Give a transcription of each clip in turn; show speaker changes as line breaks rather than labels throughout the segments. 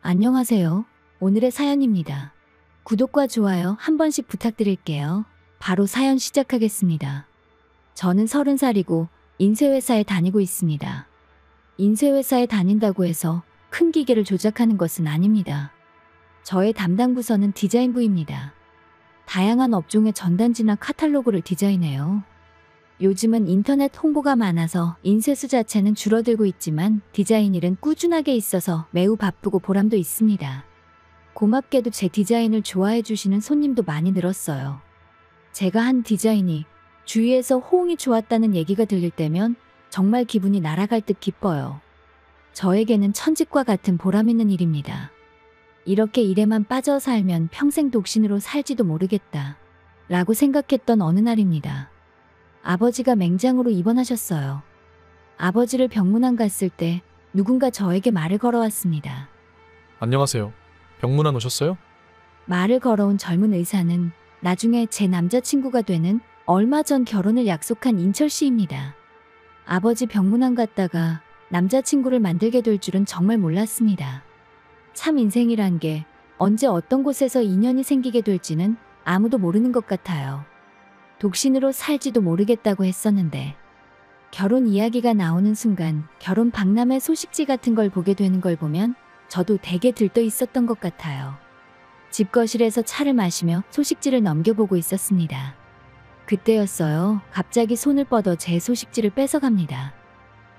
안녕하세요. 오늘의 사연입니다. 구독과 좋아요 한 번씩 부탁드릴게요. 바로 사연 시작하겠습니다. 저는 30살이고 인쇄회사에 다니고 있습니다. 인쇄회사에 다닌다고 해서 큰 기계를 조작하는 것은 아닙니다. 저의 담당 부서는 디자인부입니다. 다양한 업종의 전단지나 카탈로그를 디자인해요. 요즘은 인터넷 홍보가 많아서 인쇄수 자체는 줄어들고 있지만 디자인 일은 꾸준하게 있어서 매우 바쁘고 보람도 있습니다. 고맙게도 제 디자인을 좋아해 주시는 손님도 많이 늘었어요. 제가 한 디자인이 주위에서 호응이 좋았다는 얘기가 들릴 때면 정말 기분이 날아갈 듯 기뻐요. 저에게는 천직과 같은 보람 있는 일입니다. 이렇게 일에만 빠져 살면 평생 독신으로 살지도 모르겠다 라고 생각했던 어느 날입니다. 아버지가 맹장으로 입원하셨어요. 아버지를 병문안 갔을 때 누군가 저에게 말을 걸어왔습니다.
안녕하세요. 병문안 오셨어요?
말을 걸어온 젊은 의사는 나중에 제 남자친구가 되는 얼마 전 결혼을 약속한 인철 씨입니다. 아버지 병문안 갔다가 남자친구를 만들게 될 줄은 정말 몰랐습니다. 참 인생이란 게 언제 어떤 곳에서 인연이 생기게 될지는 아무도 모르는 것 같아요. 독신으로 살지도 모르겠다고 했었는데 결혼 이야기가 나오는 순간 결혼 박람회 소식지 같은 걸 보게 되는 걸 보면 저도 되게 들떠 있었던 것 같아요. 집거실에서 차를 마시며 소식지를 넘겨보고 있었습니다. 그때였어요. 갑자기 손을 뻗어 제 소식지를 뺏어갑니다.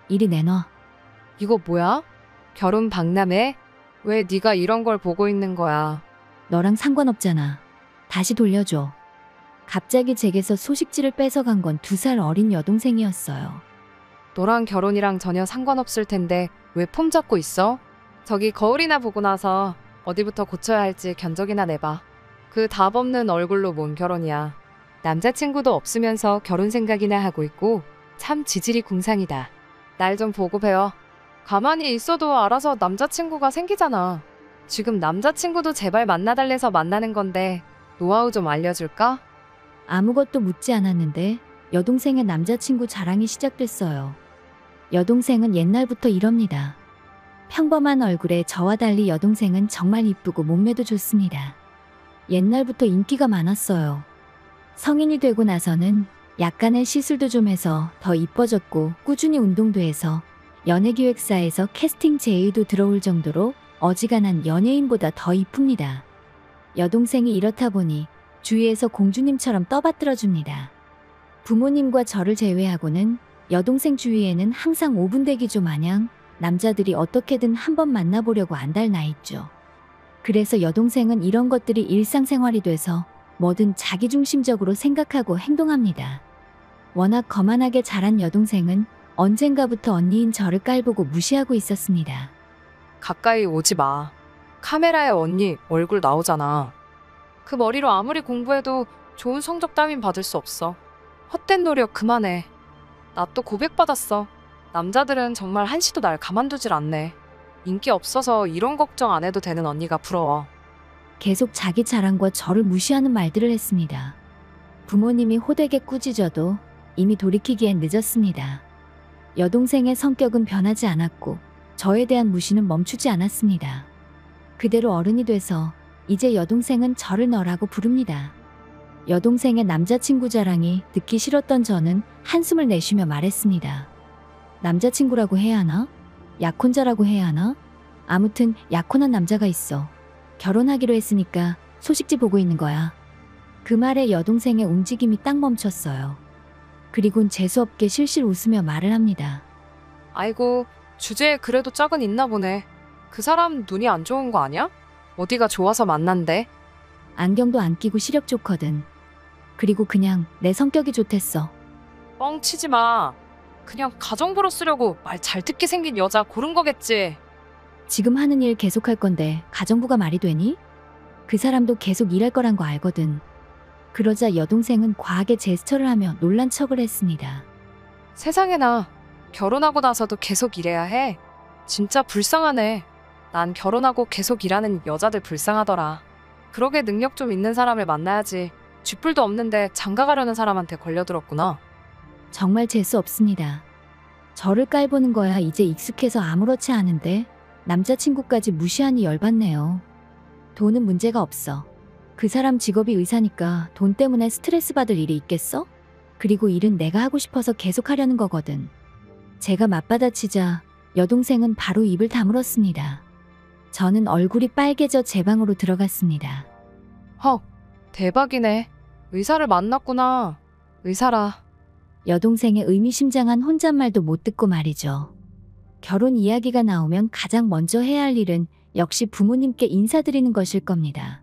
이리 내놔.
이거 뭐야? 결혼 박람회? 왜 네가 이런 걸 보고 있는 거야?
너랑 상관없잖아. 다시 돌려줘. 갑자기 제게서 소식지를 뺏어간 건 2살 어린 여동생이었어요.
너랑 결혼이랑 전혀 상관없을 텐데 왜 폼 잡고 있어? 저기 거울이나 보고 나서 어디부터 고쳐야 할지 견적이나 내봐. 그 답 없는 얼굴로 뭔 결혼이야. 남자친구도 없으면서 결혼 생각이나 하고 있고 참 지질이 궁상이다. 날 좀 보고 배워. 가만히 있어도 알아서 남자친구가 생기잖아. 지금 남자친구도 제발 만나달래서 만나는 건데 노하우 좀 알려줄까?
아무것도 묻지 않았는데 여동생의 남자친구 자랑이 시작됐어요. 여동생은 옛날부터 이럽니다. 평범한 얼굴에 저와 달리 여동생은 정말 이쁘고 몸매도 좋습니다. 옛날부터 인기가 많았어요. 성인이 되고 나서는 약간의 시술도 좀 해서 더 이뻐졌고 꾸준히 운동도 해서 연예기획사에서 캐스팅 제의도 들어올 정도로 어지간한 연예인보다 더 이쁩니다. 여동생이 이렇다 보니 주위에서 공주님처럼 떠받들어줍니다. 부모님과 저를 제외하고는 여동생 주위에는 항상 5분 대기조 마냥 남자들이 어떻게든 한번 만나보려고 안달나 있죠. 그래서 여동생은 이런 것들이 일상생활이 돼서 뭐든 자기중심적으로 생각하고 행동합니다. 워낙 거만하게 자란 여동생은 언젠가부터 언니인 저를 깔보고 무시하고 있었습니다.
가까이 오지 마. 카메라에 언니 얼굴 나오잖아. 그 머리로 아무리 공부해도 좋은 성적 따윈 받을 수 없어. 헛된 노력 그만해. 나 또 고백받았어. 남자들은 정말 한시도 날 가만두질 않네. 인기 없어서 이런 걱정 안 해도 되는 언니가 부러워.
계속 자기 자랑과 저를 무시하는 말들을 했습니다. 부모님이 호되게 꾸짖어도 이미 돌이키기엔 늦었습니다. 여동생의 성격은 변하지 않았고 저에 대한 무시는 멈추지 않았습니다. 그대로 어른이 돼서 이제 여동생은 저를 너라고 부릅니다. 여동생의 남자친구 자랑이 듣기 싫었던 저는 한숨을 내쉬며 말했습니다. 남자친구라고 해야 하나? 약혼자라고 해야 하나? 아무튼 약혼한 남자가 있어. 결혼하기로 했으니까 소식지 보고 있는 거야. 그 말에 여동생의 움직임이 딱 멈췄어요. 그리곤 재수없게 실실 웃으며 말을 합니다.
아이고, 주제에 그래도 짝은 있나 보네. 그 사람 눈이 안 좋은 거 아니야? 어디가 좋아서 만난대?
안경도 안 끼고 시력 좋거든. 그리고 그냥 내 성격이 좋댔어.
뻥치지 마. 그냥 가정부로 쓰려고 말 잘 듣게 생긴 여자 고른 거겠지.
지금 하는 일 계속할 건데 가정부가 말이 되니? 그 사람도 계속 일할 거란 거 알거든. 그러자 여동생은 과하게 제스처를 하며 놀란 척을 했습니다.
세상에나 결혼하고 나서도 계속 일해야 해. 진짜 불쌍하네. 난 결혼하고 계속 일하는 여자들 불쌍하더라. 그러게 능력 좀 있는 사람을 만나야지. 쥐뿔도 없는데 장가 가려는 사람한테 걸려들었구나.
정말 재수 없습니다. 저를 깔보는 거야 이제 익숙해서 아무렇지 않은데 남자친구까지 무시하니 열받네요. 돈은 문제가 없어. 그 사람 직업이 의사니까 돈 때문에 스트레스 받을 일이 있겠어? 그리고 일은 내가 하고 싶어서 계속 하려는 거거든. 제가 맞받아치자 여동생은 바로 입을 다물었습니다. 저는 얼굴이 빨개져 제 방으로 들어갔습니다.
헉, 대박이네. 의사를 만났구나. 의사라.
여동생의 의미심장한 혼잣말도 못 듣고 말이죠. 결혼 이야기가 나오면 가장 먼저 해야 할 일은 역시 부모님께 인사드리는 것일 겁니다.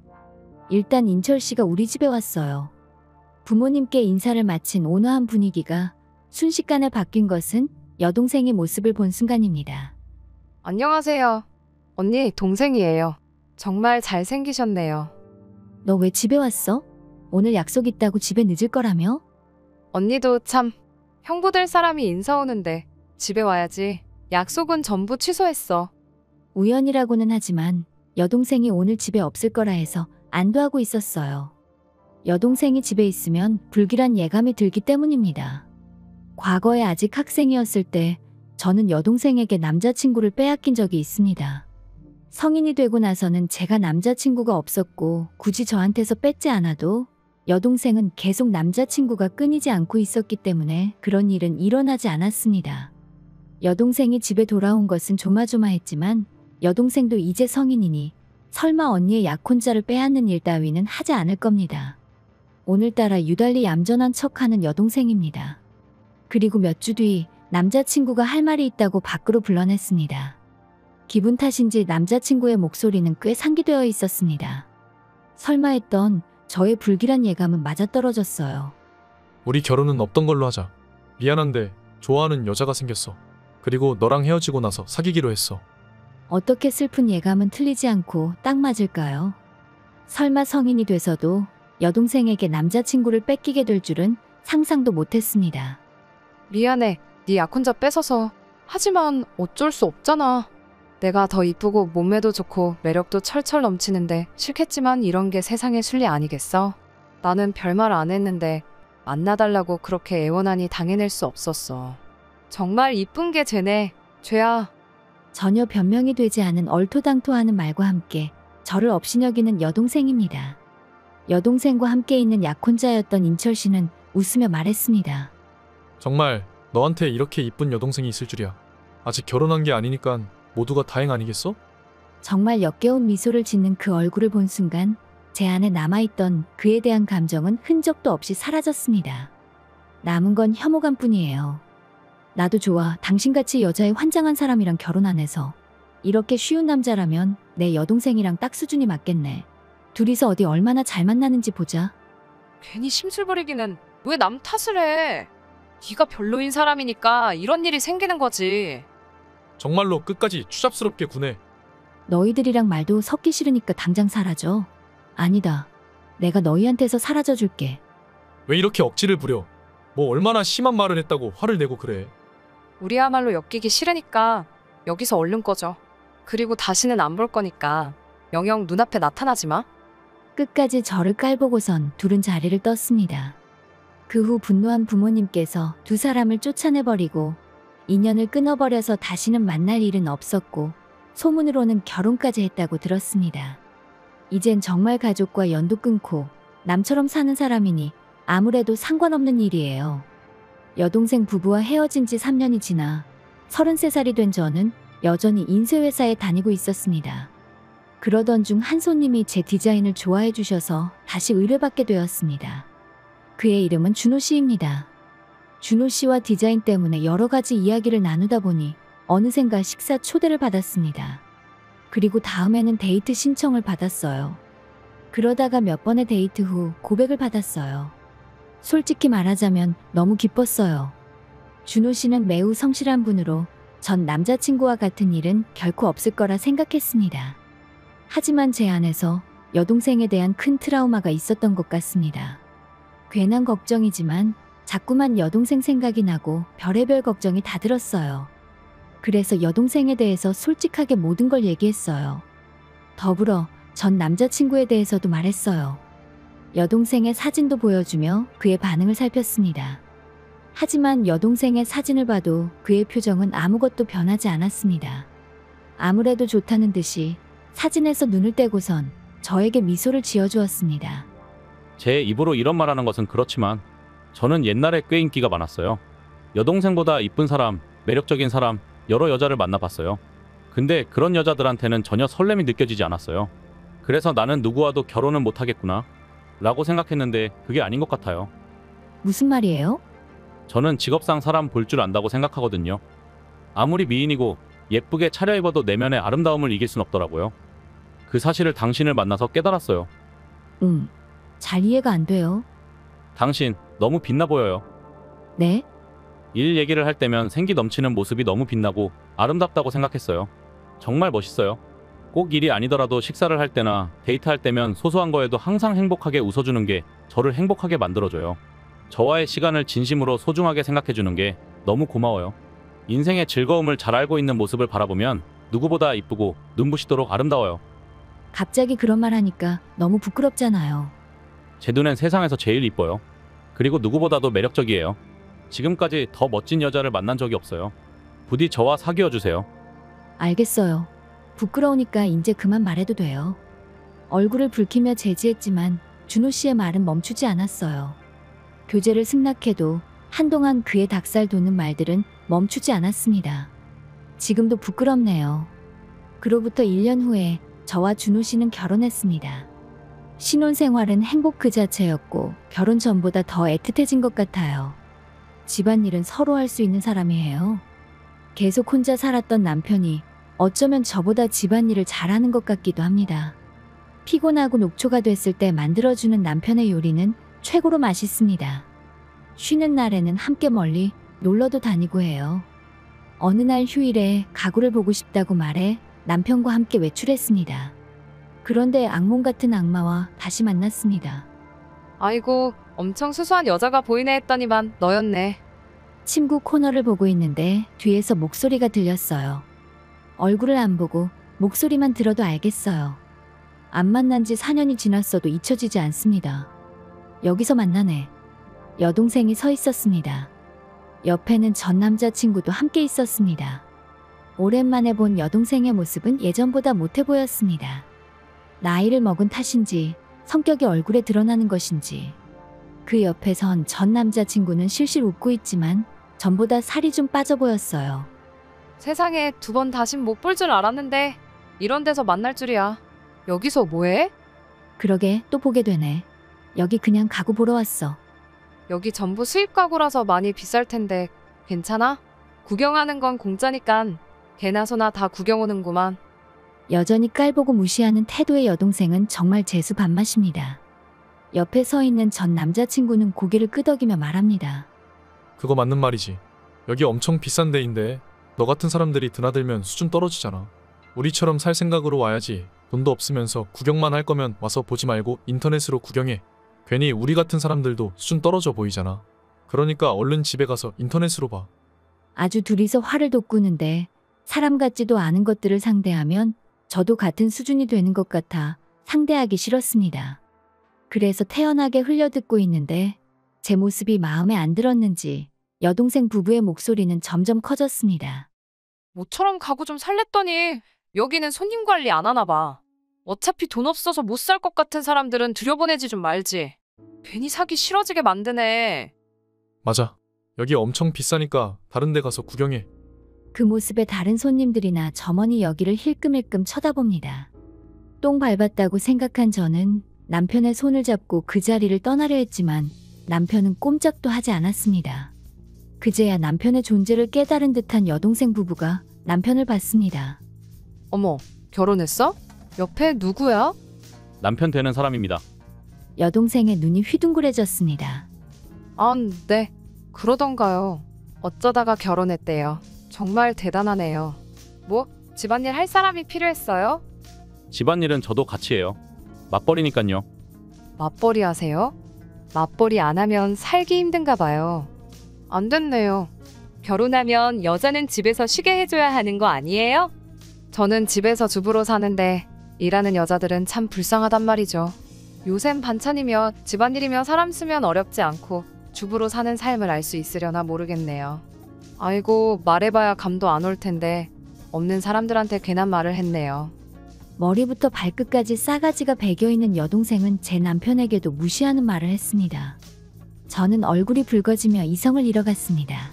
일단 인철 씨가 우리 집에 왔어요. 부모님께 인사를 마친 온화한 분위기가 순식간에 바뀐 것은 여동생의 모습을 본 순간입니다.
안녕하세요. 언니, 동생이에요. 정말 잘생기셨네요.
너 왜 집에 왔어? 오늘 약속 있다고 집에 늦을 거라며?
언니도 참, 형부 될 사람이 인사 오는데 집에 와야지. 약속은 전부 취소했어.
우연이라고는 하지만 여동생이 오늘 집에 없을 거라 해서 안도하고 있었어요. 여동생이 집에 있으면 불길한 예감이 들기 때문입니다. 과거에 아직 학생이었을 때 저는 여동생에게 남자친구를 빼앗긴 적이 있습니다. 성인이 되고 나서는 제가 남자친구가 없었고 굳이 저한테서 뺏지 않아도 여동생은 계속 남자친구가 끊이지 않고 있었기 때문에 그런 일은 일어나지 않았습니다. 여동생이 집에 돌아온 것은 조마조마했지만 여동생도 이제 성인이니 설마 언니의 약혼자를 빼앗는 일 따위는 하지 않을 겁니다. 오늘따라 유달리 얌전한 척하는 여동생입니다. 그리고 몇 주 뒤 남자친구가 할 말이 있다고 밖으로 불러냈습니다. 기분 탓인지 남자친구의 목소리는 꽤 상기되어 있었습니다. 설마 했던 저의 불길한 예감은 맞아떨어졌어요.
우리 결혼은 없던 걸로 하자. 미안한데 좋아하는 여자가 생겼어. 그리고 너랑 헤어지고 나서 사귀기로 했어.
어떻게 슬픈 예감은 틀리지 않고 딱 맞을까요? 설마 성인이 돼서도 여동생에게 남자친구를 뺏기게 될 줄은 상상도 못했습니다.
미안해. 네 약혼자 뺏어서. 하지만 어쩔 수 없잖아. 내가 더 이쁘고 몸매도 좋고 매력도 철철 넘치는데 싫겠지만 이런 게 세상의 순리 아니겠어? 나는 별말 안 했는데 만나달라고 그렇게 애원하니 당해낼 수 없었어. 정말 이쁜 게 죄네. 죄야.
전혀 변명이 되지 않은 얼토당토하는 말과 함께 저를 업신여기는 여동생입니다. 여동생과 함께 있는 약혼자였던 인철 씨는 웃으며 말했습니다.
정말 너한테 이렇게 이쁜 여동생이 있을 줄이야. 아직 결혼한 게 아니니까 모두가 다행 아니겠어?
정말 역겨운 미소를 짓는 그 얼굴을 본 순간 제 안에 남아있던 그에 대한 감정은 흔적도 없이 사라졌습니다. 남은 건 혐오감뿐이에요. 나도 좋아. 당신같이 여자에 환장한 사람이랑 결혼 안 해서. 이렇게 쉬운 남자라면 내 여동생이랑 딱 수준이 맞겠네. 둘이서 어디 얼마나 잘 만나는지 보자.
괜히 심술 부리기는 왜 남 탓을 해? 네가 별로인 사람이니까 이런 일이 생기는 거지.
정말로 끝까지 추잡스럽게 구네.
너희들이랑 말도 섞기 싫으니까 당장 사라져. 아니다. 내가 너희한테서 사라져 줄게.
왜 이렇게 억지를 부려? 뭐 얼마나 심한 말을 했다고 화를 내고 그래.
우리야말로 엮이기 싫으니까 여기서 얼른 꺼져. 그리고 다시는 안 볼 거니까 영영 눈앞에 나타나지 마.
끝까지 저를 깔보고선 둘은 자리를 떴습니다. 그 후 분노한 부모님께서 두 사람을 쫓아내버리고 인연을 끊어버려서 다시는 만날 일은 없었고 소문으로는 결혼까지 했다고 들었습니다. 이젠 정말 가족과 연도 끊고 남처럼 사는 사람이니 아무래도 상관없는 일이에요. 여동생 부부와 헤어진 지 3년이 지나 33살이 된 저는 여전히 인쇄회사에 다니고 있었습니다. 그러던 중 한 손님이 제 디자인을 좋아해 주셔서 다시 의뢰받게 되었습니다. 그의 이름은 준호 씨입니다. 준호 씨와 디자인 때문에 여러 가지 이야기를 나누다 보니 어느샌가 식사 초대를 받았습니다. 그리고 다음에는 데이트 신청을 받았어요. 그러다가 몇 번의 데이트 후 고백을 받았어요. 솔직히 말하자면 너무 기뻤어요. 준호 씨는 매우 성실한 분으로 전 남자친구와 같은 일은 결코 없을 거라 생각했습니다. 하지만 제 안에서 여동생에 대한 큰 트라우마가 있었던 것 같습니다. 괜한 걱정이지만 자꾸만 여동생 생각이 나고 별의별 걱정이 다 들었어요. 그래서 여동생에 대해서 솔직하게 모든 걸 얘기했어요. 더불어 전 남자친구에 대해서도 말했어요. 여동생의 사진도 보여주며 그의 반응을 살폈습니다. 하지만 여동생의 사진을 봐도 그의 표정은 아무것도 변하지 않았습니다. 아무래도 좋다는 듯이 사진에서 눈을 떼고선 저에게 미소를 지어주었습니다.
제 입으로 이런 말하는 것은 그렇지만 저는 옛날에 꽤 인기가 많았어요. 여동생보다 이쁜 사람, 매력적인 사람, 여러 여자를 만나봤어요. 근데 그런 여자들한테는 전혀 설렘이 느껴지지 않았어요. 그래서 나는 누구와도 결혼은 못하겠구나 라고 생각했는데 그게 아닌 것 같아요.
무슨 말이에요?
저는 직업상 사람 볼 줄 안다고 생각하거든요. 아무리 미인이고 예쁘게 차려입어도 내면의 아름다움을 이길 순 없더라고요. 그 사실을 당신을 만나서 깨달았어요.
잘 이해가 안 돼요.
당신 너무 빛나 보여요.
네?
일 얘기를 할 때면 생기 넘치는 모습이 너무 빛나고 아름답다고 생각했어요. 정말 멋있어요. 꼭 일이 아니더라도 식사를 할 때나 데이트할 때면 소소한 거에도 항상 행복하게 웃어주는 게 저를 행복하게 만들어줘요. 저와의 시간을 진심으로 소중하게 생각해주는 게 너무 고마워요. 인생의 즐거움을 잘 알고 있는 모습을 바라보면 누구보다 이쁘고 눈부시도록 아름다워요.
갑자기 그런 말 하니까 너무 부끄럽잖아요.
제 눈엔 세상에서 제일 이뻐요. 그리고 누구보다도 매력적이에요. 지금까지 더 멋진 여자를 만난 적이 없어요. 부디 저와 사귀어 주세요.
알겠어요. 부끄러우니까 이제 그만 말해도 돼요. 얼굴을 붉히며 제지했지만 준호 씨의 말은 멈추지 않았어요. 교제를 승낙해도 한동안 그의 닭살 돋는 말들은 멈추지 않았습니다. 지금도 부끄럽네요. 그로부터 1년 후에 저와 준호 씨는 결혼했습니다. 신혼생활은 행복 그 자체였고 결혼 전보다 더 애틋해진 것 같아요. 집안일은 서로 할 수 있는 사람이 해요. 계속 혼자 살았던 남편이 어쩌면 저보다 집안일을 잘하는 것 같기도 합니다. 피곤하고 녹초가 됐을 때 만들어주는 남편의 요리는 최고로 맛있습니다. 쉬는 날에는 함께 멀리 놀러도 다니고 해요. 어느 날 휴일에 가구를 보고 싶다고 말해 남편과 함께 외출했습니다. 그런데 악몽 같은 악마와 다시 만났습니다.
아이고, 엄청 수수한 여자가 보이네 했더니만 너였네.
침구 코너를 보고 있는데 뒤에서 목소리가 들렸어요. 얼굴을 안 보고 목소리만 들어도 알겠어요. 안 만난 지 4년이 지났어도 잊혀지지 않습니다. 여기서 만나네. 여동생이 서 있었습니다. 옆에는 전 남자친구도 함께 있었습니다. 오랜만에 본 여동생의 모습은 예전보다 못해 보였습니다. 나이를 먹은 탓인지 성격이 얼굴에 드러나는 것인지 그 옆에 선 전 남자친구는 실실 웃고 있지만 전보다 살이 좀 빠져 보였어요.
세상에 2번 다신 못 볼 줄 알았는데 이런 데서 만날 줄이야. 여기서 뭐해?
그러게 또 보게 되네. 여기 그냥 가구 보러 왔어.
여기 전부 수입 가구라서 많이 비쌀 텐데 괜찮아? 구경하는 건 공짜니깐 개나 소나 다 구경 오는구만.
여전히 깔보고 무시하는 태도의 여동생은 정말 재수 반맛입니다. 옆에 서 있는 전 남자친구는 고개를 끄덕이며 말합니다.
그거 맞는 말이지. 여기 엄청 비싼 데인데 너 같은 사람들이 드나들면 수준 떨어지잖아. 우리처럼 살 생각으로 와야지. 돈도 없으면서 구경만 할 거면 와서 보지 말고 인터넷으로 구경해. 괜히 우리 같은 사람들도 수준 떨어져 보이잖아. 그러니까 얼른 집에 가서 인터넷으로 봐.
아주 둘이서 화를 돋구는데 사람 같지도 않은 것들을 상대하면 저도 같은 수준이 되는 것 같아 상대하기 싫었습니다. 그래서 태연하게 흘려듣고 있는데 제 모습이 마음에 안 들었는지 여동생 부부의 목소리는 점점 커졌습니다.
모처럼 가구 좀 살랬더니 여기는 손님 관리 안 하나 봐. 어차피 돈 없어서 못 살 것 같은 사람들은 들여보내지 좀 말지. 괜히 사기 싫어지게 만드네.
맞아. 여기 엄청 비싸니까 다른 데 가서 구경해.
그 모습에 다른 손님들이나 점원이 여기를 힐끔힐끔 쳐다봅니다. 똥 밟았다고 생각한 저는 남편의 손을 잡고 그 자리를 떠나려 했지만 남편은 꼼짝도 하지 않았습니다. 그제야 남편의 존재를 깨달은 듯한 여동생 부부가 남편을 봤습니다.
어머, 결혼했어? 옆에 누구야?
남편 되는 사람입니다.
여동생의 눈이 휘둥그레졌습니다.
아, 네. 그러던가요. 어쩌다가 결혼했대요. 정말 대단하네요. 뭐, 집안일 할 사람이 필요했어요?
집안일은 저도 같이 해요. 맞벌이니깐요.
맞벌이 하세요? 맞벌이 안 하면 살기 힘든가 봐요. 안 됐네요. 결혼하면 여자는 집에서 쉬게 해줘야 하는 거 아니에요? 저는 집에서 주부로 사는데 일하는 여자들은 참 불쌍하단 말이죠. 요샌 반찬이며 집안일이며 사람 쓰면 어렵지 않고 주부로 사는 삶을 알 수 있으려나 모르겠네요. 아이고, 말해봐야 감도 안 올 텐데 없는 사람들한테 괜한 말을 했네요.
머리부터 발끝까지 싸가지가 배겨있는 여동생은 제 남편에게도 무시하는 말을 했습니다. 저는 얼굴이 붉어지며 이성을 잃어갔습니다.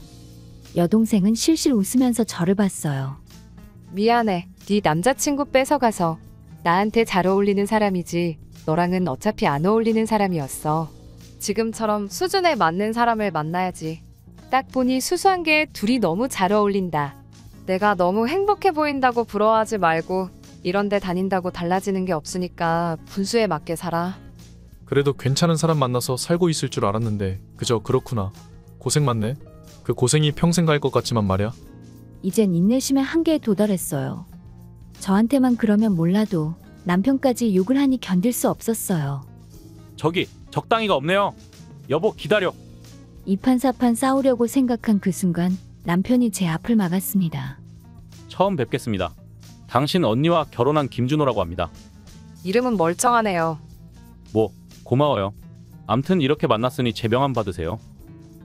여동생은 실실 웃으면서 저를 봤어요.
미안해. 네 남자친구 뺏어가서. 나한테 잘 어울리는 사람이지. 너랑은 어차피 안 어울리는 사람이었어. 지금처럼 수준에 맞는 사람을 만나야지. 딱 보니 수수한 게 둘이 너무 잘 어울린다. 내가 너무 행복해 보인다고 부러워하지 말고 이런 데 다닌다고 달라지는 게 없으니까 분수에 맞게 살아.
그래도 괜찮은 사람 만나서 살고 있을 줄 알았는데 그저 그렇구나. 고생 많네. 그 고생이 평생 갈 것 같지만 말이야.
이젠 인내심의 한계에 도달했어요. 저한테만 그러면 몰라도 남편까지 욕을 하니 견딜 수 없었어요.
저기 적당히가 없네요. 여보 기다려.
이판사판 싸우려고 생각한 그 순간 남편이 제 앞을 막았습니다.
처음 뵙겠습니다. 당신 언니와 결혼한 김준호라고 합니다.
이름은 멀쩡하네요.
뭐 고마워요. 암튼 이렇게 만났으니 제 명함 받으세요.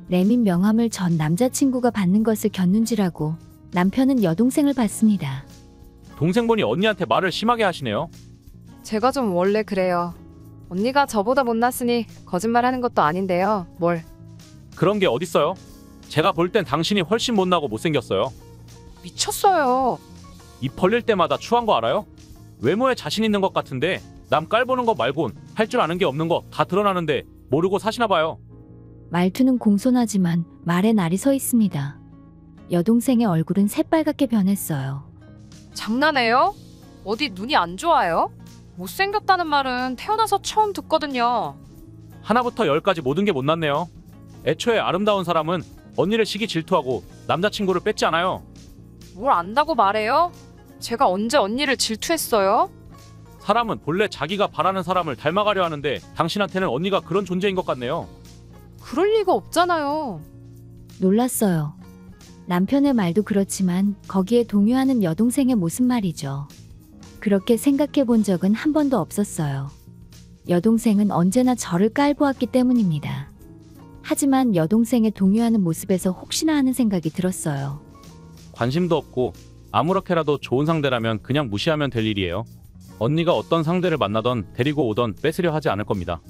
내민 명함을 전 남자친구가 받는 것을 곁눈질하고 남편은 여동생을 받습니다.
동생분이 언니한테 말을 심하게 하시네요.
제가 좀 원래 그래요. 언니가 저보다 못났으니 거짓말하는 것도 아닌데요. 뭘.
그런 게 어딨어요? 제가 볼 땐 당신이 훨씬 못나고 못생겼어요.
미쳤어요.
입 벌릴 때마다 추한 거 알아요? 외모에 자신 있는 것 같은데 남 깔보는 거 말곤 할 줄 아는 게 없는 거 다 드러나는데 모르고 사시나 봐요.
말투는 공손하지만 말에 날이 서 있습니다. 여동생의 얼굴은 새빨갛게 변했어요.
장난해요? 어디 눈이 안 좋아요? 못생겼다는 말은 태어나서 처음 듣거든요.
하나부터 열까지 모든 게 못났네요. 애초에 아름다운 사람은 언니를 시기 질투하고 남자친구를 뺏지 않아요.
뭘 안다고 말해요? 제가 언제 언니를 질투했어요?
사람은 본래 자기가 바라는 사람을 닮아가려 하는데 당신한테는 언니가 그런 존재인 것 같네요.
그럴 리가 없잖아요.
놀랐어요. 남편의 말도 그렇지만 거기에 동요하는 여동생의 모습 말이죠. 그렇게 생각해 본 적은 한 번도 없었어요. 여동생은 언제나 저를 깔보았기 때문입니다. 하지만 여동생의 동요하는 모습에서 혹시나 하는 생각이 들었어요.
관심도 없고 아무렇게라도 좋은 상대라면 그냥 무시하면 될 일이에요. 언니가 어떤 상대를 만나던 데리고 오던 뺏으려 하지 않을 겁니다.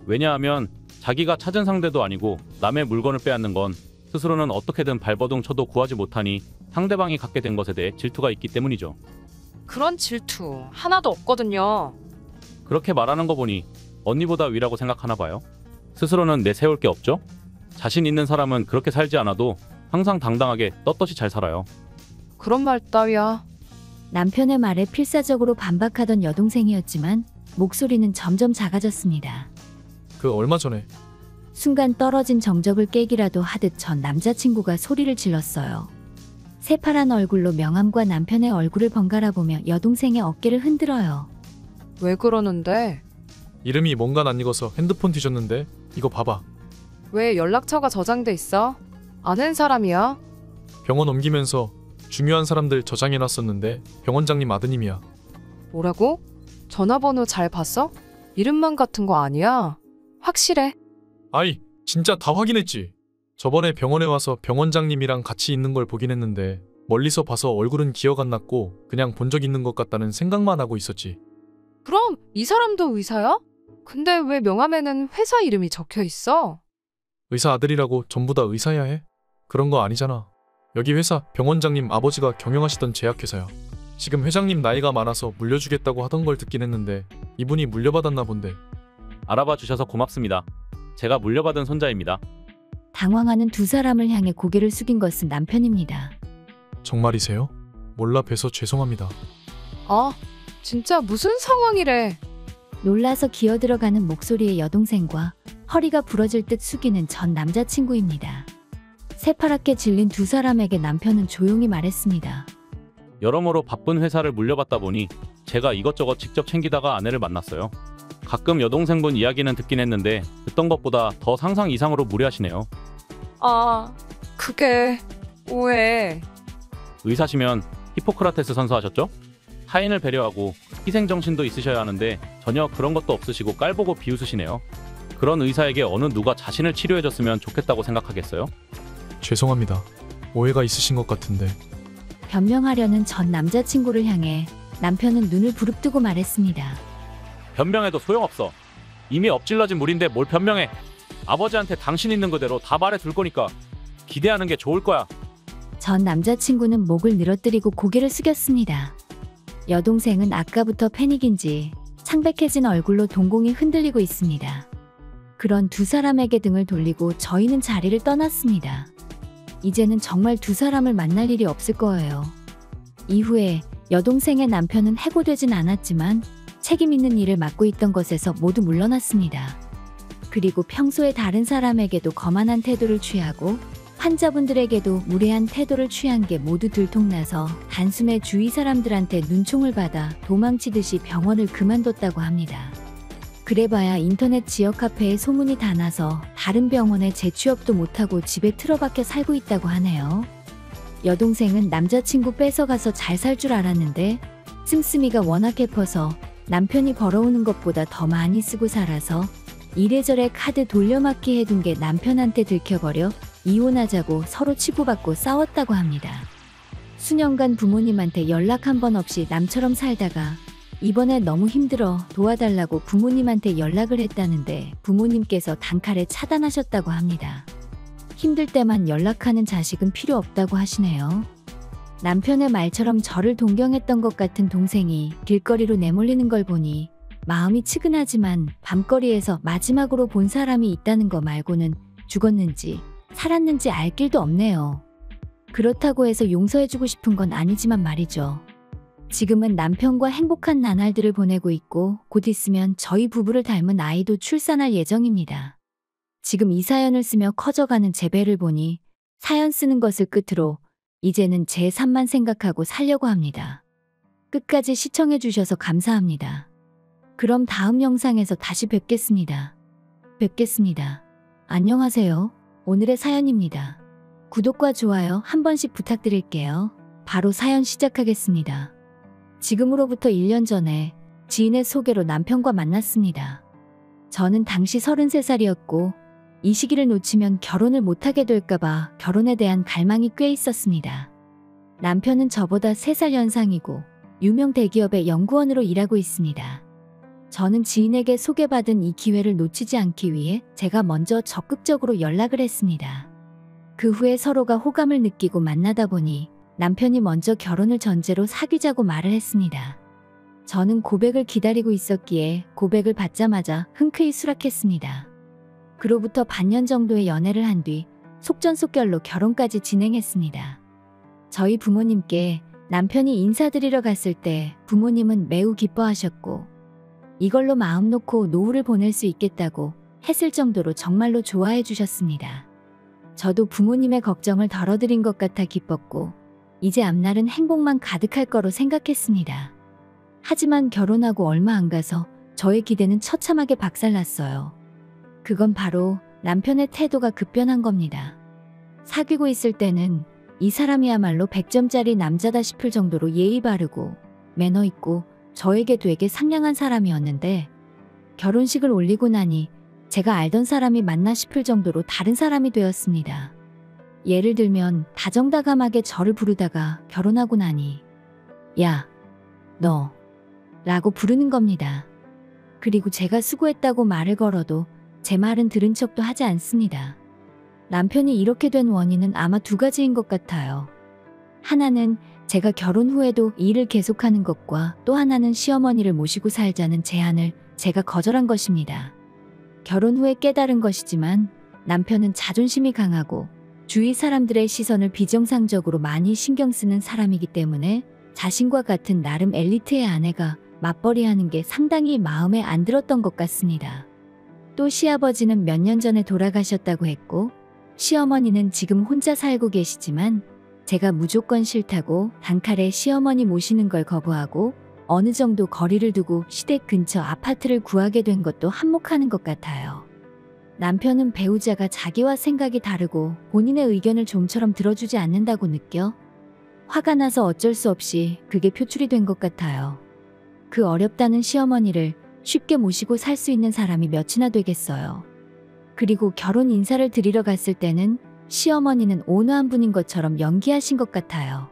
왜냐하면 자기가 찾은 상대도 아니고 남의 물건을 빼앗는 건 스스로는 어떻게든 발버둥 쳐도 구하지 못하니 상대방이 갖게 된 것에 대해 질투가 있기 때문이죠.
그런 질투 하나도 없거든요.
그렇게 말하는 거 보니 언니보다 위라고 생각하나 봐요. 스스로는 내세울 게 없죠? 자신 있는 사람은 그렇게 살지 않아도 항상 당당하게 떳떳이 잘 살아요.
그런 말 따위야.
남편의 말에 필사적으로 반박하던 여동생이었지만 목소리는 점점 작아졌습니다.
그 얼마 전에
순간 떨어진 정적을 깨기라도 하듯 전 남자친구가 소리를 질렀어요. 새파란 얼굴로 명함과 남편의 얼굴을 번갈아 보며 여동생의 어깨를 흔들어요.
왜 그러는데?
이름이 뭔가 낯익어서 핸드폰 뒤졌는데 이거 봐봐.
왜 연락처가 저장돼 있어? 아는 사람이야?
병원 옮기면서 중요한 사람들 저장해놨었는데 병원장님 아드님이야.
뭐라고? 전화번호 잘 봤어? 이름만 같은 거 아니야? 확실해?
아이, 진짜 다 확인했지. 저번에 병원에 와서 병원장님이랑 같이 있는 걸 보긴 했는데 멀리서 봐서 얼굴은 기억 안 났고 그냥 본 적 있는 것 같다는 생각만 하고 있었지.
그럼 이 사람도 의사야? 근데 왜 명함에는 회사 이름이 적혀 있어?
의사 아들이라고 전부 다 의사야 해? 그런 거 아니잖아. 여기 회사 병원장님 아버지가 경영하시던 제약회사야. 지금 회장님 나이가 많아서 물려주겠다고 하던 걸 듣긴 했는데 이분이 물려받았나 본데.
알아봐 주셔서 고맙습니다. 제가 물려받은 손자입니다.
당황하는 두 사람을 향해 고개를 숙인 것은 남편입니다.
정말이세요? 몰라 뵈서 죄송합니다.
아, 진짜 무슨 상황이래.
놀라서 기어들어가는 목소리의 여동생과 허리가 부러질 듯 숙이는 전 남자친구입니다. 새파랗게 질린 두 사람에게 남편은 조용히 말했습니다.
여러모로 바쁜 회사를 물려받다 보니 제가 이것저것 직접 챙기다가 아내를 만났어요. 가끔 여동생분 이야기는 듣긴 했는데 듣던 것보다 더 상상 이상으로 무례하시네요.
아, 그게 왜?
의사시면 히포크라테스 선서하셨죠? 타인을 배려하고 희생정신도 있으셔야 하는데 전혀 그런 것도 없으시고 깔보고 비웃으시네요. 그런 의사에게 어느 누가 자신을 치료해줬으면 좋겠다고 생각하겠어요?
죄송합니다. 오해가 있으신 것 같은데.
변명하려는 전 남자친구를 향해 남편은 눈을 부릅뜨고 말했습니다.
변명해도 소용없어. 이미 엎질러진 물인데 뭘 변명해. 아버지한테 당신 있는 그대로 다 말해둘 거니까 기대하는 게 좋을 거야.
전 남자친구는 목을 늘어뜨리고 고개를 숙였습니다. 여동생은 아까부터 패닉인지 창백해진 얼굴로 동공이 흔들리고 있습니다. 그런 두 사람에게 등을 돌리고 저희는 자리를 떠났습니다. 이제는 정말 두 사람을 만날 일이 없을 거예요. 이후에 여동생의 남편은 해고되진 않았지만 책임 있는 일을 맡고 있던 것에서 모두 물러났습니다. 그리고 평소에 다른 사람에게도 거만한 태도를 취하고 환자분들에게도 무례한 태도를 취한 게 모두 들통나서 단숨에 주위 사람들한테 눈총을 받아 도망치듯이 병원을 그만뒀다고 합니다. 그래봐야 인터넷 지역 카페에 소문이 다 나서 다른 병원에 재취업도 못하고 집에 틀어박혀 살고 있다고 하네요. 여동생은 남자친구 뺏어가서 잘 살 줄 알았는데 씀씀이가 워낙 예뻐서 남편이 벌어오는 것보다 더 많이 쓰고 살아서 이래저래 카드 돌려막기 해둔 게 남편한테 들켜버려 이혼하자고 서로 치고받고 싸웠다고 합니다. 수년간 부모님한테 연락 한 번 없이 남처럼 살다가 이번에 너무 힘들어 도와달라고 부모님한테 연락을 했다는데 부모님께서 단칼에 차단하셨다고 합니다. 힘들 때만 연락하는 자식은 필요 없다고 하시네요. 남편의 말처럼 저를 동경했던 것 같은 동생이 길거리로 내몰리는 걸 보니 마음이 측은하지만 밤거리에서 마지막으로 본 사람이 있다는 거 말고는 죽었는지 살았는지 알 길도 없네요. 그렇다고 해서 용서해주고 싶은 건 아니지만 말이죠. 지금은 남편과 행복한 나날들을 보내고 있고 곧 있으면 저희 부부를 닮은 아이도 출산할 예정입니다. 지금 이 사연을 쓰며 커져가는 제 배를 보니 사연 쓰는 것을 끝으로 이제는 제 삶만 생각하고 살려고 합니다. 끝까지 시청해주셔서 감사합니다. 그럼 다음 영상에서 다시 뵙겠습니다. 안녕하세요. 오늘의 사연입니다. 구독과 좋아요 한 번씩 부탁드릴게요. 바로 사연 시작하겠습니다. 지금으로부터 1년 전에 지인의 소개로 남편과 만났습니다. 저는 당시 33살이었고 이 시기를 놓치면 결혼을 못하게 될까봐 결혼에 대한 갈망이 꽤 있었습니다. 남편은 저보다 3살 연상이고 유명 대기업의 연구원으로 일하고 있습니다. 저는 지인에게 소개받은 이 기회를 놓치지 않기 위해 제가 먼저 적극적으로 연락을 했습니다. 그 후에 서로가 호감을 느끼고 만나다 보니 남편이 먼저 결혼을 전제로 사귀자고 말을 했습니다. 저는 고백을 기다리고 있었기에 고백을 받자마자 흔쾌히 수락했습니다. 그로부터 반년 정도의 연애를 한 뒤 속전속결로 결혼까지 진행했습니다. 저희 부모님께 남편이 인사드리러 갔을 때 부모님은 매우 기뻐하셨고 이걸로 마음 놓고 노후를 보낼 수 있겠다고 했을 정도로 정말로 좋아해 주셨습니다. 저도 부모님의 걱정을 덜어드린 것 같아 기뻤고 이제 앞날은 행복만 가득할 거로 생각했습니다. 하지만 결혼하고 얼마 안 가서 저의 기대는 처참하게 박살났어요. 그건 바로 남편의 태도가 급변한 겁니다. 사귀고 있을 때는 이 사람이야말로 100점짜리 남자다 싶을 정도로 예의 바르고 매너 있고 저에게 되게 상냥한 사람이었는데 결혼식을 올리고 나니 제가 알던 사람이 맞나 싶을 정도로 다른 사람이 되었습니다. 예를 들면 다정다감하게 저를 부르다가 결혼하고 나니 야, 너 라고 부르는 겁니다. 그리고 제가 수고했다고 말을 걸어도 제 말은 들은 척도 하지 않습니다. 남편이 이렇게 된 원인은 아마 2가지인 것 같아요. 하나는 제가 결혼 후에도 일을 계속하는 것과 또 하나는 시어머니를 모시고 살자는 제안을 제가 거절한 것입니다. 결혼 후에 깨달은 것이지만 남편은 자존심이 강하고 주위 사람들의 시선을 비정상적으로 많이 신경 쓰는 사람이기 때문에 자신과 같은 나름 엘리트의 아내가 맞벌이하는 게 상당히 마음에 안 들었던 것 같습니다. 또 시아버지는 몇 년 전에 돌아가셨다고 했고 시어머니는 지금 혼자 살고 계시지만 제가 무조건 싫다고 단칼에 시어머니 모시는 걸 거부하고 어느 정도 거리를 두고 시댁 근처 아파트를 구하게 된 것도 한몫하는 것 같아요. 남편은 배우자가 자기와 생각이 다르고 본인의 의견을 좀처럼 들어주지 않는다고 느껴 화가 나서 어쩔 수 없이 그게 표출이 된 것 같아요. 그 어렵다는 시어머니를 쉽게 모시고 살 수 있는 사람이 몇이나 되겠어요. 그리고 결혼 인사를 드리러 갔을 때는 시어머니는 온화한 분인 것처럼 연기하신 것 같아요.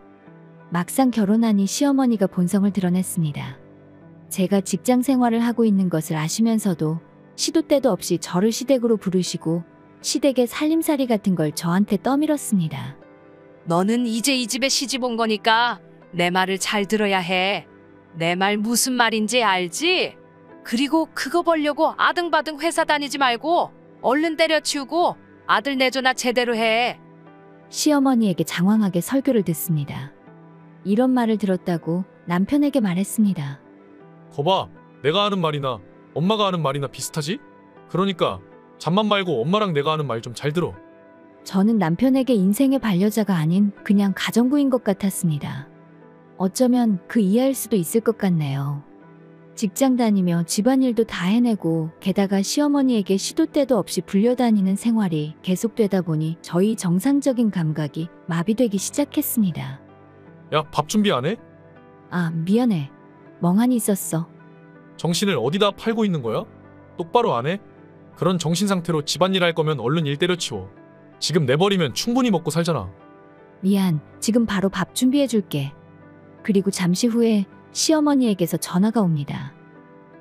막상 결혼하니 시어머니가 본성을 드러냈습니다. 제가 직장 생활을 하고 있는 것을 아시면서도 시도 때도 없이 저를 시댁으로 부르시고 시댁의 살림살이 같은 걸 저한테 떠밀었습니다.
너는 이제 이 집에 시집 온 거니까 내 말을 잘 들어야 해. 내 말 무슨 말인지 알지? 그리고 그거 벌려고 아등바등 회사 다니지 말고 얼른 때려치우고 아들 내조나 제대로 해.
시어머니에게 장황하게 설교를 듣습니다. 이런 말을 들었다고 남편에게 말했습니다.
거봐, 내가 하는 말이나 엄마가 하는 말이나 비슷하지? 그러니까 잠만 말고 엄마랑 내가 하는 말 좀 잘 들어.
저는 남편에게 인생의 반려자가 아닌 그냥 가정부인 것 같았습니다. 어쩌면 그 이하일 수도 있을 것 같네요. 직장 다니며 집안일도 다 해내고 게다가 시어머니에게 시도 때도 없이 불려다니는 생활이 계속되다 보니 저희 정상적인 감각이 마비되기 시작했습니다.
야, 밥 준비 안 해?
아, 미안해. 멍하니 있었어.
정신을 어디다 팔고 있는 거야? 똑바로 안 해? 그런 정신 상태로 집안일 할 거면 얼른 일 때려치워. 지금 내버리면 충분히 먹고 살잖아.
미안. 지금 바로 밥 준비해 줄게. 그리고 잠시 후에 시어머니에게서 전화가 옵니다.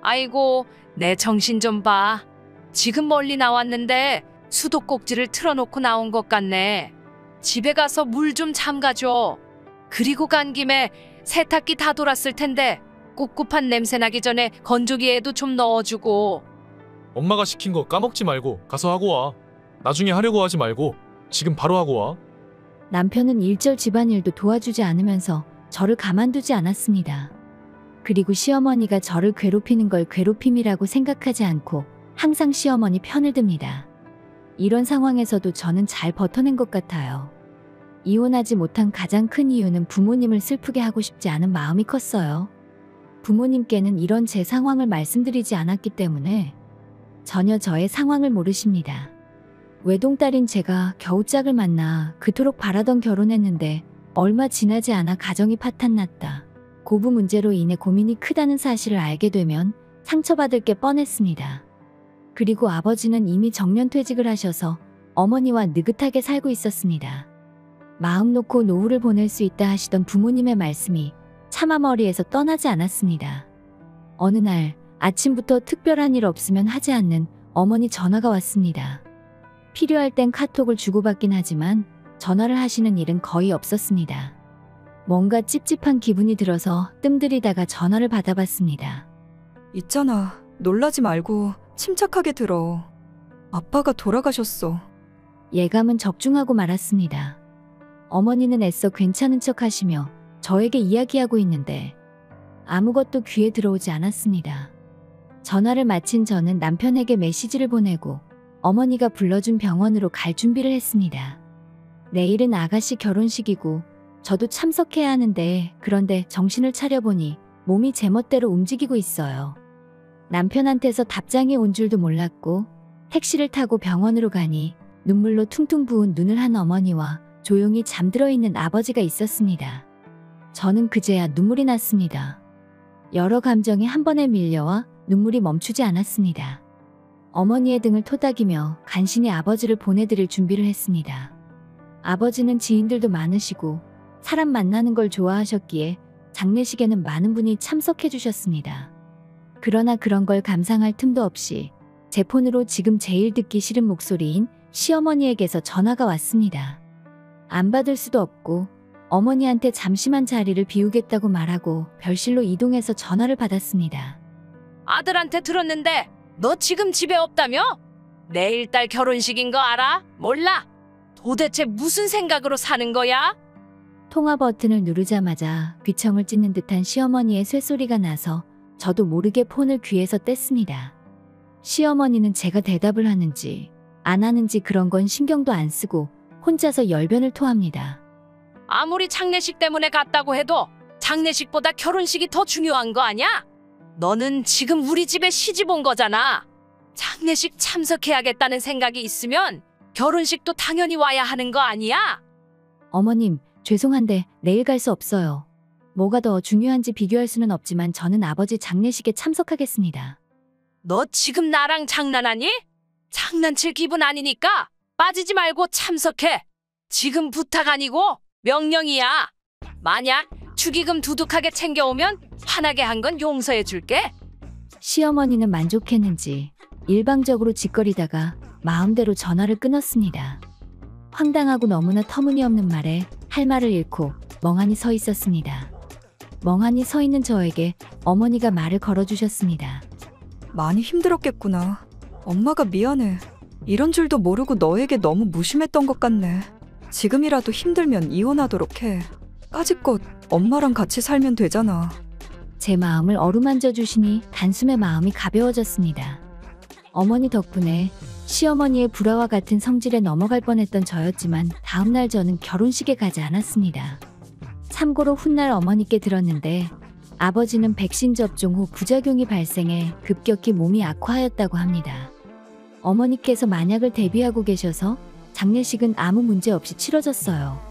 아이고, 내 정신 좀 봐. 지금 멀리 나왔는데 수도꼭지를 틀어놓고 나온 것 같네. 집에 가서 물 좀 잠가줘. 그리고 간 김에 세탁기 다 돌았을 텐데 꿉꿉한 냄새 나기 전에 건조기에도 좀 넣어주고.
엄마가 시킨 거 까먹지 말고 가서 하고 와. 나중에 하려고 하지 말고 지금 바로 하고 와.
남편은 일절 집안일도 도와주지 않으면서 저를 가만두지 않았습니다. 그리고 시어머니가 저를 괴롭히는 걸 괴롭힘이라고 생각하지 않고 항상 시어머니 편을 듭니다. 이런 상황에서도 저는 잘 버텨낸 것 같아요. 이혼하지 못한 가장 큰 이유는 부모님을 슬프게 하고 싶지 않은 마음이 컸어요. 부모님께는 이런 제 상황을 말씀드리지 않았기 때문에 전혀 저의 상황을 모르십니다. 외동딸인 제가 겨우 짝을 만나 그토록 바라던 결혼했는데 얼마 지나지 않아 가정이 파탄났다. 고부 문제로 인해 고민이 크다는 사실을 알게 되면 상처받을 게 뻔했습니다. 그리고 아버지는 이미 정년퇴직을 하셔서 어머니와 느긋하게 살고 있었습니다. 마음 놓고 노후를 보낼 수 있다 하시던 부모님의 말씀이 차마 머리에서 떠나지 않았습니다. 어느 날 아침부터 특별한 일 없으면 하지 않는 어머니 전화가 왔습니다. 필요할 땐 카톡을 주고받긴 하지만 전화를 하시는 일은 거의 없었습니다. 뭔가 찝찝한 기분이 들어서 뜸들이다가 전화를 받아봤습니다.
있잖아. 놀라지 말고 침착하게 들어. 아빠가 돌아가셨어.
예감은 적중하고 말았습니다. 어머니는 애써 괜찮은 척 하시며 저에게 이야기하고 있는데 아무것도 귀에 들어오지 않았습니다. 전화를 마친 저는 남편에게 메시지를 보내고 어머니가 불러준 병원으로 갈 준비를 했습니다. 내일은 아가씨 결혼식이고 저도 참석해야 하는데 그런데 정신을 차려보니 몸이 제멋대로 움직이고 있어요. 남편한테서 답장이 온 줄도 몰랐고 택시를 타고 병원으로 가니 눈물로 퉁퉁 부은 눈을 한 어머니와 조용히 잠들어 있는 아버지가 있었습니다. 저는 그제야 눈물이 났습니다. 여러 감정이 한 번에 밀려와 눈물이 멈추지 않았습니다. 어머니의 등을 토닥이며 간신히 아버지를 보내드릴 준비를 했습니다. 아버지는 지인들도 많으시고 사람 만나는 걸 좋아하셨기에 장례식에는 많은 분이 참석해 주셨습니다. 그러나 그런 걸 감상할 틈도 없이 제 폰으로 지금 제일 듣기 싫은 목소리인 시어머니에게서 전화가 왔습니다. 안 받을 수도 없고 어머니한테 잠시만 자리를 비우겠다고 말하고 별실로 이동해서 전화를 받았습니다.
아들한테 들었는데 너 지금 집에 없다며? 내일 딸 결혼식인 거 알아? 몰라? 도대체 무슨 생각으로 사는 거야?
통화 버튼을 누르자마자 귀청을 찢는 듯한 시어머니의 쇳소리가 나서 저도 모르게 폰을 귀에서 뗐습니다. 시어머니는 제가 대답을 하는지 안 하는지 그런 건 신경도 안 쓰고 혼자서 열변을 토합니다.
아무리 장례식 때문에 갔다고 해도 장례식보다 결혼식이 더 중요한 거 아냐? 너는 지금 우리 집에 시집 온 거잖아. 장례식 참석해야겠다는 생각이 있으면 결혼식도 당연히 와야 하는 거 아니야?
어머님, 죄송한데 내일 갈 수 없어요. 뭐가 더 중요한지 비교할 수는 없지만 저는 아버지 장례식에 참석하겠습니다.
너 지금 나랑 장난하니? 장난칠 기분 아니니까 빠지지 말고 참석해. 지금 부탁 아니고 명령이야. 만약
축의금 두둑하게 챙겨오면 화나게 한 건 용서해 줄게.
시어머니는 만족했는지 일방적으로 짓거리다가 마음대로 전화를 끊었습니다. 황당하고 너무나 터무니없는 말에 할 말을 잃고 멍하니 서 있었습니다. 멍하니 서 있는 저에게 어머니가 말을 걸어주셨습니다.
많이 힘들었겠구나. 엄마가 미안해. 이런 줄도 모르고 너에게 너무 무심했던 것 같네. 지금이라도 힘들면 이혼하도록 해. 까짓것 엄마랑 같이 살면 되잖아.
제 마음을 어루만져 주시니 단숨에 마음이 가벼워졌습니다. 어머니 덕분에 시어머니의 불화와 같은 성질에 넘어갈 뻔했던 저였지만 다음날 저는 결혼식에 가지 않았습니다. 참고로 훗날 어머니께 들었는데 아버지는 백신 접종 후 부작용이 발생해 급격히 몸이 악화하였다고 합니다. 어머니께서 만약을 대비하고 계셔서 장례식은 아무 문제 없이 치러졌어요.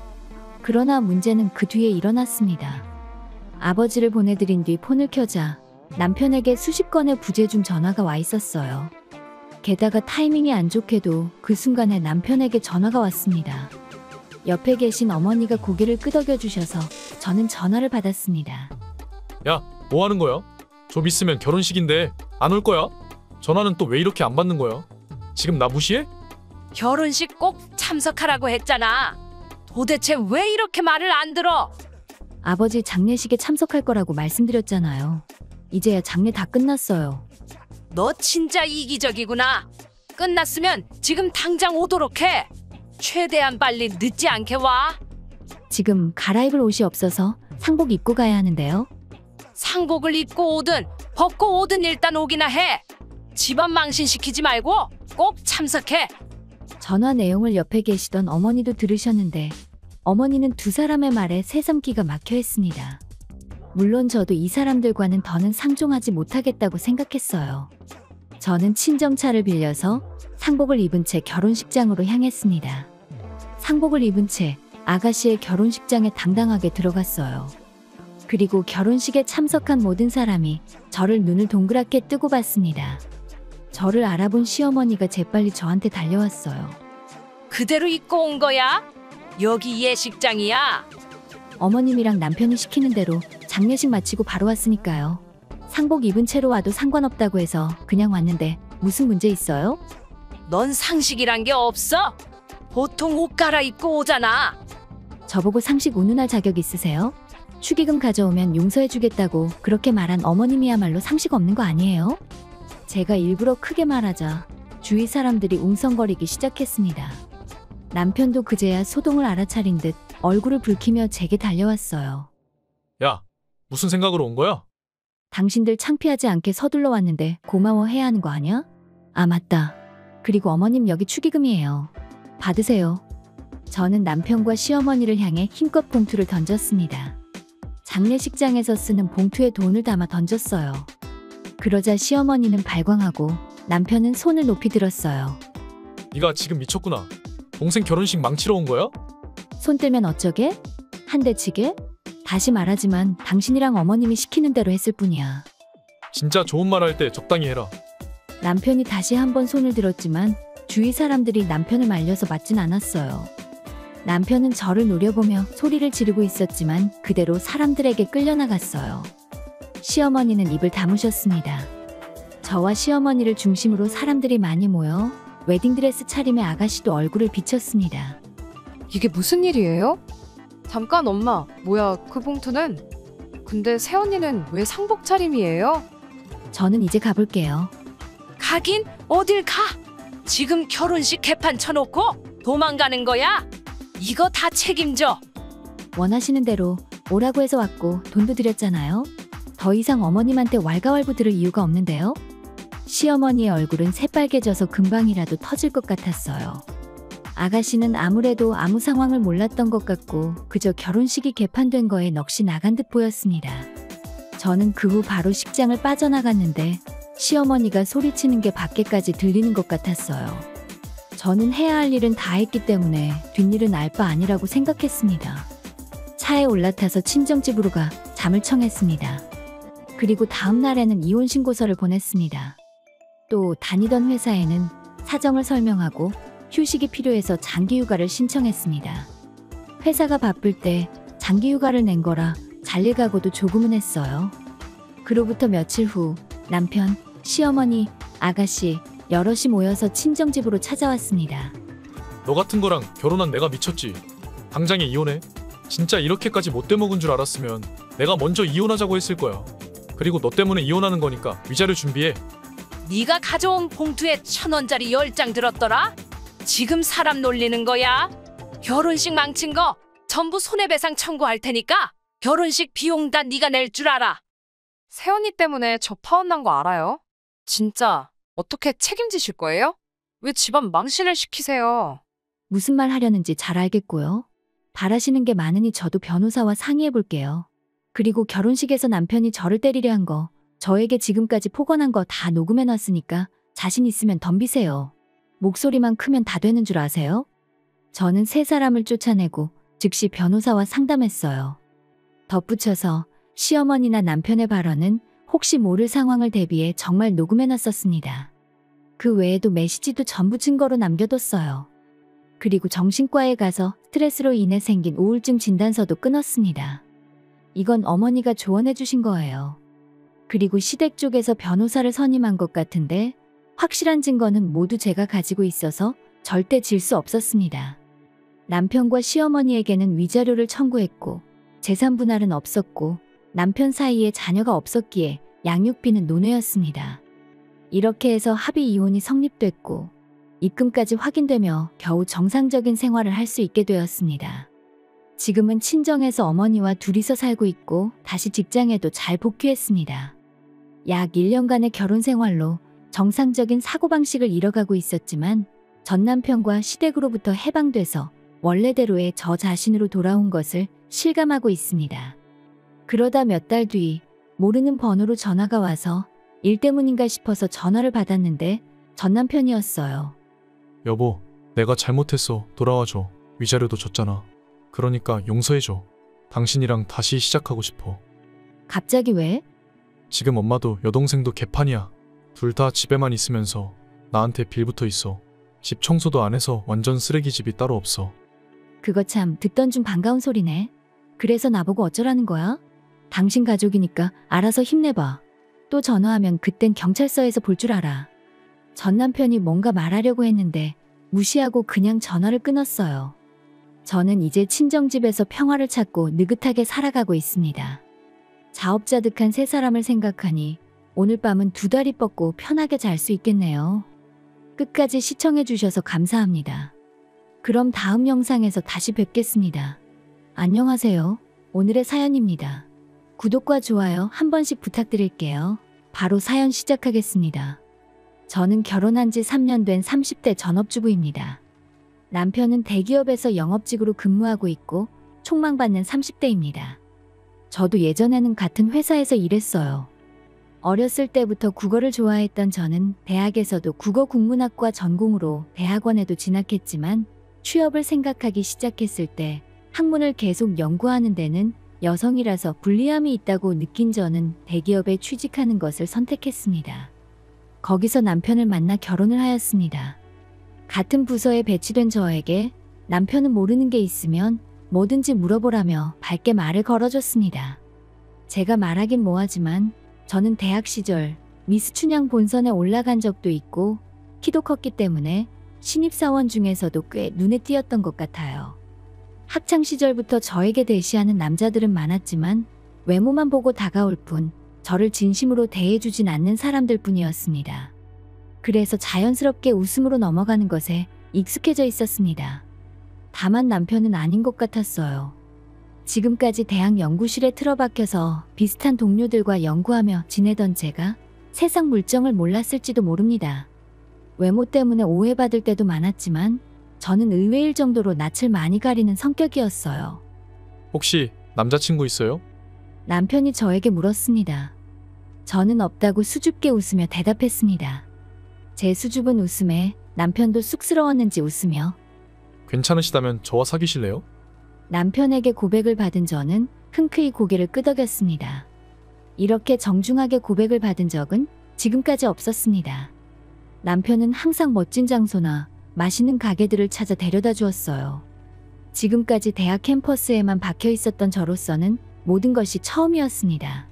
그러나 문제는 그 뒤에 일어났습니다. 아버지를 보내드린 뒤 폰을 켜자 남편에게 수십 건의 부재중 전화가 와 있었어요. 게다가 타이밍이 안 좋게도 그 순간에 남편에게 전화가 왔습니다. 옆에 계신 어머니가 고개를 끄덕여 주셔서 저는 전화를 받았습니다.
야, 뭐 하는 거야? 좀 있으면 결혼식인데 안 올 거야? 전화는 또 왜 이렇게 안 받는 거야? 지금 나 무시해?
결혼식 꼭 참석하라고 했잖아. 도대체 왜 이렇게 말을 안 들어?
아버지 장례식에 참석할 거라고 말씀드렸잖아요. 이제야 장례 다 끝났어요.
너 진짜 이기적이구나. 끝났으면 지금 당장 오도록 해. 최대한 빨리 늦지 않게 와.
지금 갈아입을 옷이 없어서 상복 입고 가야 하는데요.
상복을 입고 오든 벗고 오든 일단 오기나 해. 집안 망신시키지 말고 꼭 참석해.
전화 내용을 옆에 계시던 어머니도 들으셨는데 어머니는 두 사람의 말에 새삼기가 막혀 했습니다. 물론 저도 이 사람들과는 더는 상종하지 못하겠다고 생각했어요. 저는 친정차를 빌려서 상복을 입은 채 결혼식장으로 향했습니다. 상복을 입은 채 아가씨의 결혼식장에 당당하게 들어갔어요. 그리고 결혼식에 참석한 모든 사람이 저를 눈을 동그랗게 뜨고 봤습니다. 저를 알아본 시어머니가 재빨리 저한테 달려왔어요.
그대로 입고 온 거야? 여기 예식장이야.
어머님이랑 남편이 시키는 대로 장례식 마치고 바로 왔으니까요. 상복 입은 채로 와도 상관없다고 해서 그냥 왔는데 무슨 문제 있어요?
넌 상식이란 게 없어? 보통 옷 갈아입고 오잖아.
저보고 상식 운운할 자격 있으세요? 축의금 가져오면 용서해주겠다고 그렇게 말한 어머님이야말로 상식 없는 거 아니에요? 제가 일부러 크게 말하자 주위 사람들이 웅성거리기 시작했습니다. 남편도 그제야 소동을 알아차린 듯 얼굴을 붉히며 제게 달려왔어요.
야, 무슨 생각으로 온 거야?
당신들 창피하지 않게 서둘러 왔는데 고마워해야 하는 거 아니야? 아 맞다. 그리고 어머님 여기 축의금이에요. 받으세요. 저는 남편과 시어머니를 향해 힘껏 봉투를 던졌습니다. 장례식장에서 쓰는 봉투에 돈을 담아 던졌어요. 그러자 시어머니는 발광하고 남편은 손을 높이 들었어요.
네가 지금 미쳤구나. 동생 결혼식 망치러 온 거야?
손 떼면 어쩌게? 한 대 치게? 다시 말하지만 당신이랑 어머님이 시키는 대로 했을 뿐이야.
진짜 좋은 말 할 때 적당히 해라.
남편이 다시 한번 손을 들었지만 주위 사람들이 남편을 말려서 맞진 않았어요. 남편은 저를 노려보며 소리를 지르고 있었지만 그대로 사람들에게 끌려나갔어요. 시어머니는 입을 다무셨습니다. 저와 시어머니를 중심으로 사람들이 많이 모여 웨딩드레스 차림의 아가씨도 얼굴을 비쳤습니다.
이게 무슨 일이에요? 잠깐 엄마, 뭐야 그 봉투는? 근데 새언니는 왜 상복 차림이에요?
저는 이제 가볼게요.
가긴 어딜 가? 지금 결혼식 개판 쳐놓고 도망가는 거야? 이거 다 책임져.
원하시는 대로 오라고 해서 왔고 돈도 드렸잖아요. 더 이상 어머님한테 왈가왈부 들을 이유가 없는데요. 시어머니의 얼굴은 새빨개져서 금방이라도 터질 것 같았어요. 아가씨는 아무래도 아무 상황을 몰랐던 것 같고 그저 결혼식이 개판된 거에 넋이 나간 듯 보였습니다. 저는 그 후 바로 식장을 빠져나갔는데 시어머니가 소리치는 게 밖에까지 들리는 것 같았어요. 저는 해야 할 일은 다 했기 때문에 뒷일은 알 바 아니라고 생각했습니다. 차에 올라타서 친정집으로 가 잠을 청했습니다. 그리고 다음 날에는 이혼 신고서를 보냈습니다. 또 다니던 회사에는 사정을 설명하고 휴식이 필요해서 장기휴가를 신청했습니다. 회사가 바쁠 때 장기휴가를 낸 거라 잘릴각오도 조금은 했어요. 그로부터 며칠 후 남편, 시어머니, 아가씨 여럿이 모여서 친정집으로 찾아왔습니다.
너 같은 거랑 결혼한 내가 미쳤지. 당장에 이혼해. 진짜 이렇게까지 못돼 먹은 줄 알았으면 내가 먼저 이혼하자고 했을 거야. 그리고 너 때문에 이혼하는 거니까 위자료 준비해.
네가 가져온 봉투에 1,000원짜리 10장 들었더라? 지금 사람 놀리는 거야? 결혼식 망친 거 전부 손해배상 청구할 테니까 결혼식 비용 다 네가 낼 줄 알아.
새언니 때문에 저 파혼 난 거 알아요? 진짜 어떻게 책임지실 거예요? 왜 집안 망신을 시키세요?
무슨 말 하려는지 잘 알겠고요. 바라시는 게 많으니 저도 변호사와 상의해 볼게요. 그리고 결혼식에서 남편이 저를 때리려 한 거, 저에게 지금까지 폭언한 거 다 녹음해 놨으니까 자신 있으면 덤비세요. 목소리만 크면 다 되는 줄 아세요? 저는 세 사람을 쫓아내고 즉시 변호사와 상담했어요. 덧붙여서 시어머니나 남편의 발언은 혹시 모를 상황을 대비해 정말 녹음해 놨었습니다. 그 외에도 메시지도 전부 증거로 남겨뒀어요. 그리고 정신과에 가서 스트레스로 인해 생긴 우울증 진단서도 끊었습니다. 이건 어머니가 조언해 주신 거예요. 그리고 시댁 쪽에서 변호사를 선임한 것 같은데 확실한 증거는 모두 제가 가지고 있어서 절대 질 수 없었습니다. 남편과 시어머니에게는 위자료를 청구했고 재산 분할은 없었고 남편 사이에 자녀가 없었기에 양육비는 논외였습니다. 이렇게 해서 합의 이혼이 성립됐고 입금까지 확인되며 겨우 정상적인 생활을 할 수 있게 되었습니다. 지금은 친정에서 어머니와 둘이서 살고 있고 다시 직장에도 잘 복귀했습니다. 약 1년간의 결혼 생활로 정상적인 사고방식을 이뤄가고 있었지만 전 남편과 시댁으로부터 해방돼서 원래대로의 저 자신으로 돌아온 것을 실감하고 있습니다. 그러다 몇 달 뒤 모르는 번호로 전화가 와서 일 때문인가 싶어서 전화를 받았는데 전 남편이었어요.
여보, 내가 잘못했어. 돌아와줘. 위자료도 줬잖아. 그러니까 용서해줘. 당신이랑 다시 시작하고 싶어.
갑자기 왜?
지금 엄마도 여동생도 개판이야. 둘 다 집에만 있으면서 나한테 빌붙어 있어. 집 청소도 안 해서 완전 쓰레기 집이 따로 없어.
그거 참 듣던 중 반가운 소리네. 그래서 나보고 어쩌라는 거야? 당신 가족이니까 알아서 힘내봐. 또 전화하면 그땐 경찰서에서 볼 줄 알아. 전 남편이 뭔가 말하려고 했는데 무시하고 그냥 전화를 끊었어요. 저는 이제 친정집에서 평화를 찾고 느긋하게 살아가고 있습니다. 자업자득한 세 사람을 생각하니 오늘 밤은 두 다리 뻗고 편하게 잘 수 있겠네요. 끝까지 시청해 주셔서 감사합니다. 그럼 다음 영상에서 다시 뵙겠습니다. 안녕하세요. 오늘의 사연입니다. 구독과 좋아요 한 번씩 부탁드릴게요. 바로 사연 시작하겠습니다. 저는 결혼한 지 3년 된 30대 전업주부입니다. 남편은 대기업에서 영업직으로 근무하고 있고 촉망받는 30대입니다. 저도 예전에는 같은 회사에서 일했어요. 어렸을 때부터 국어를 좋아했던 저는 대학에서도 국어국문학과 전공으로 대학원에도 진학했지만 취업을 생각하기 시작했을 때 학문을 계속 연구하는 데는 여성이라서 불리함이 있다고 느낀 저는 대기업에 취직하는 것을 선택했습니다. 거기서 남편을 만나 결혼을 하였습니다. 같은 부서에 배치된 저에게 남편은 모르는 게 있으면 뭐든지 물어보라며 밝게 말을 걸어줬습니다. 제가 말하긴 뭐하지만 저는 대학 시절 미스 춘향 본선에 올라간 적도 있고 키도 컸기 때문에 신입사원 중에서도 꽤 눈에 띄었던 것 같아요. 학창 시절부터 저에게 대시하는 남자들은 많았지만 외모만 보고 다가올 뿐 저를 진심으로 대해주진 않는 사람들 뿐이었습니다. 그래서 자연스럽게 웃음으로 넘어가는 것에 익숙해져 있었습니다. 다만 남편은 아닌 것 같았어요. 지금까지 대학 연구실에 틀어박혀서 비슷한 동료들과 연구하며 지내던 제가 세상 물정을 몰랐을지도 모릅니다. 외모 때문에 오해받을 때도 많았지만 저는 의외일 정도로 낯을 많이 가리는 성격이었어요.
혹시 남자친구 있어요?
남편이 저에게 물었습니다. 저는 없다고 수줍게 웃으며 대답했습니다. 제 수줍은 웃음에 남편도 쑥스러웠는지 웃으며
괜찮으시다면 저와 사귀실래요?
남편에게 고백을 받은 저는 흔쾌히 고개를 끄덕였습니다. 이렇게 정중하게 고백을 받은 적은 지금까지 없었습니다. 남편은 항상 멋진 장소나 맛있는 가게들을 찾아 데려다 주었어요. 지금까지 대학 캠퍼스에만 박혀 있었던 저로서는 모든 것이 처음이었습니다.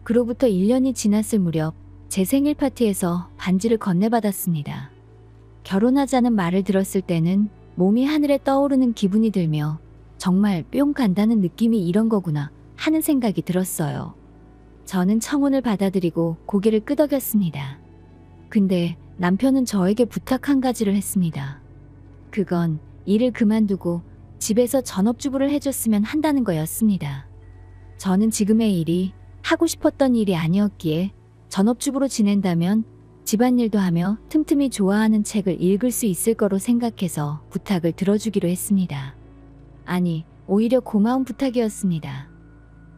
그로부터 1년이 지났을 무렵 제 생일 파티에서 반지를 건네받았습니다. 결혼하자는 말을 들었을 때는 몸이 하늘에 떠오르는 기분이 들며 정말 뿅 간다는 느낌이 이런 거구나 하는 생각이 들었어요. 저는 청혼을 받아들이고 고개를 끄덕였습니다. 근데 남편은 저에게 부탁 한 가지를 했습니다. 그건 일을 그만두고 집에서 전업주부를 해줬으면 한다는 거였습니다. 저는 지금의 일이 하고 싶었던 일이 아니었기에 전업주부로 지낸다면 집안일도 하며 틈틈이 좋아하는 책을 읽을 수 있을 거로 생각해서 부탁을 들어주기로 했습니다. 아니, 오히려 고마운 부탁이었습니다.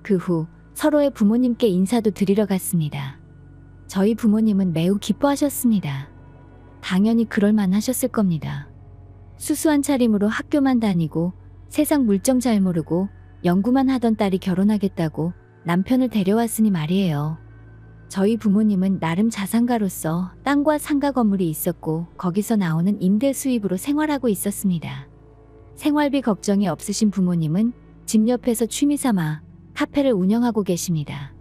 그 후 서로의 부모님께 인사도 드리러 갔습니다. 저희 부모님은 매우 기뻐하셨습니다. 당연히 그럴만 하셨을 겁니다. 수수한 차림으로 학교만 다니고 세상 물정 잘 모르고 연구만 하던 딸이 결혼하겠다고 남편을 데려왔으니 말이에요. 저희 부모님은 나름 자산가로서 땅과 상가 건물이 있었고 거기서 나오는 임대 수입으로 생활하고 있었습니다. 생활비 걱정이 없으신 부모님은 집 옆에서 취미삼아 카페를 운영하고 계십니다.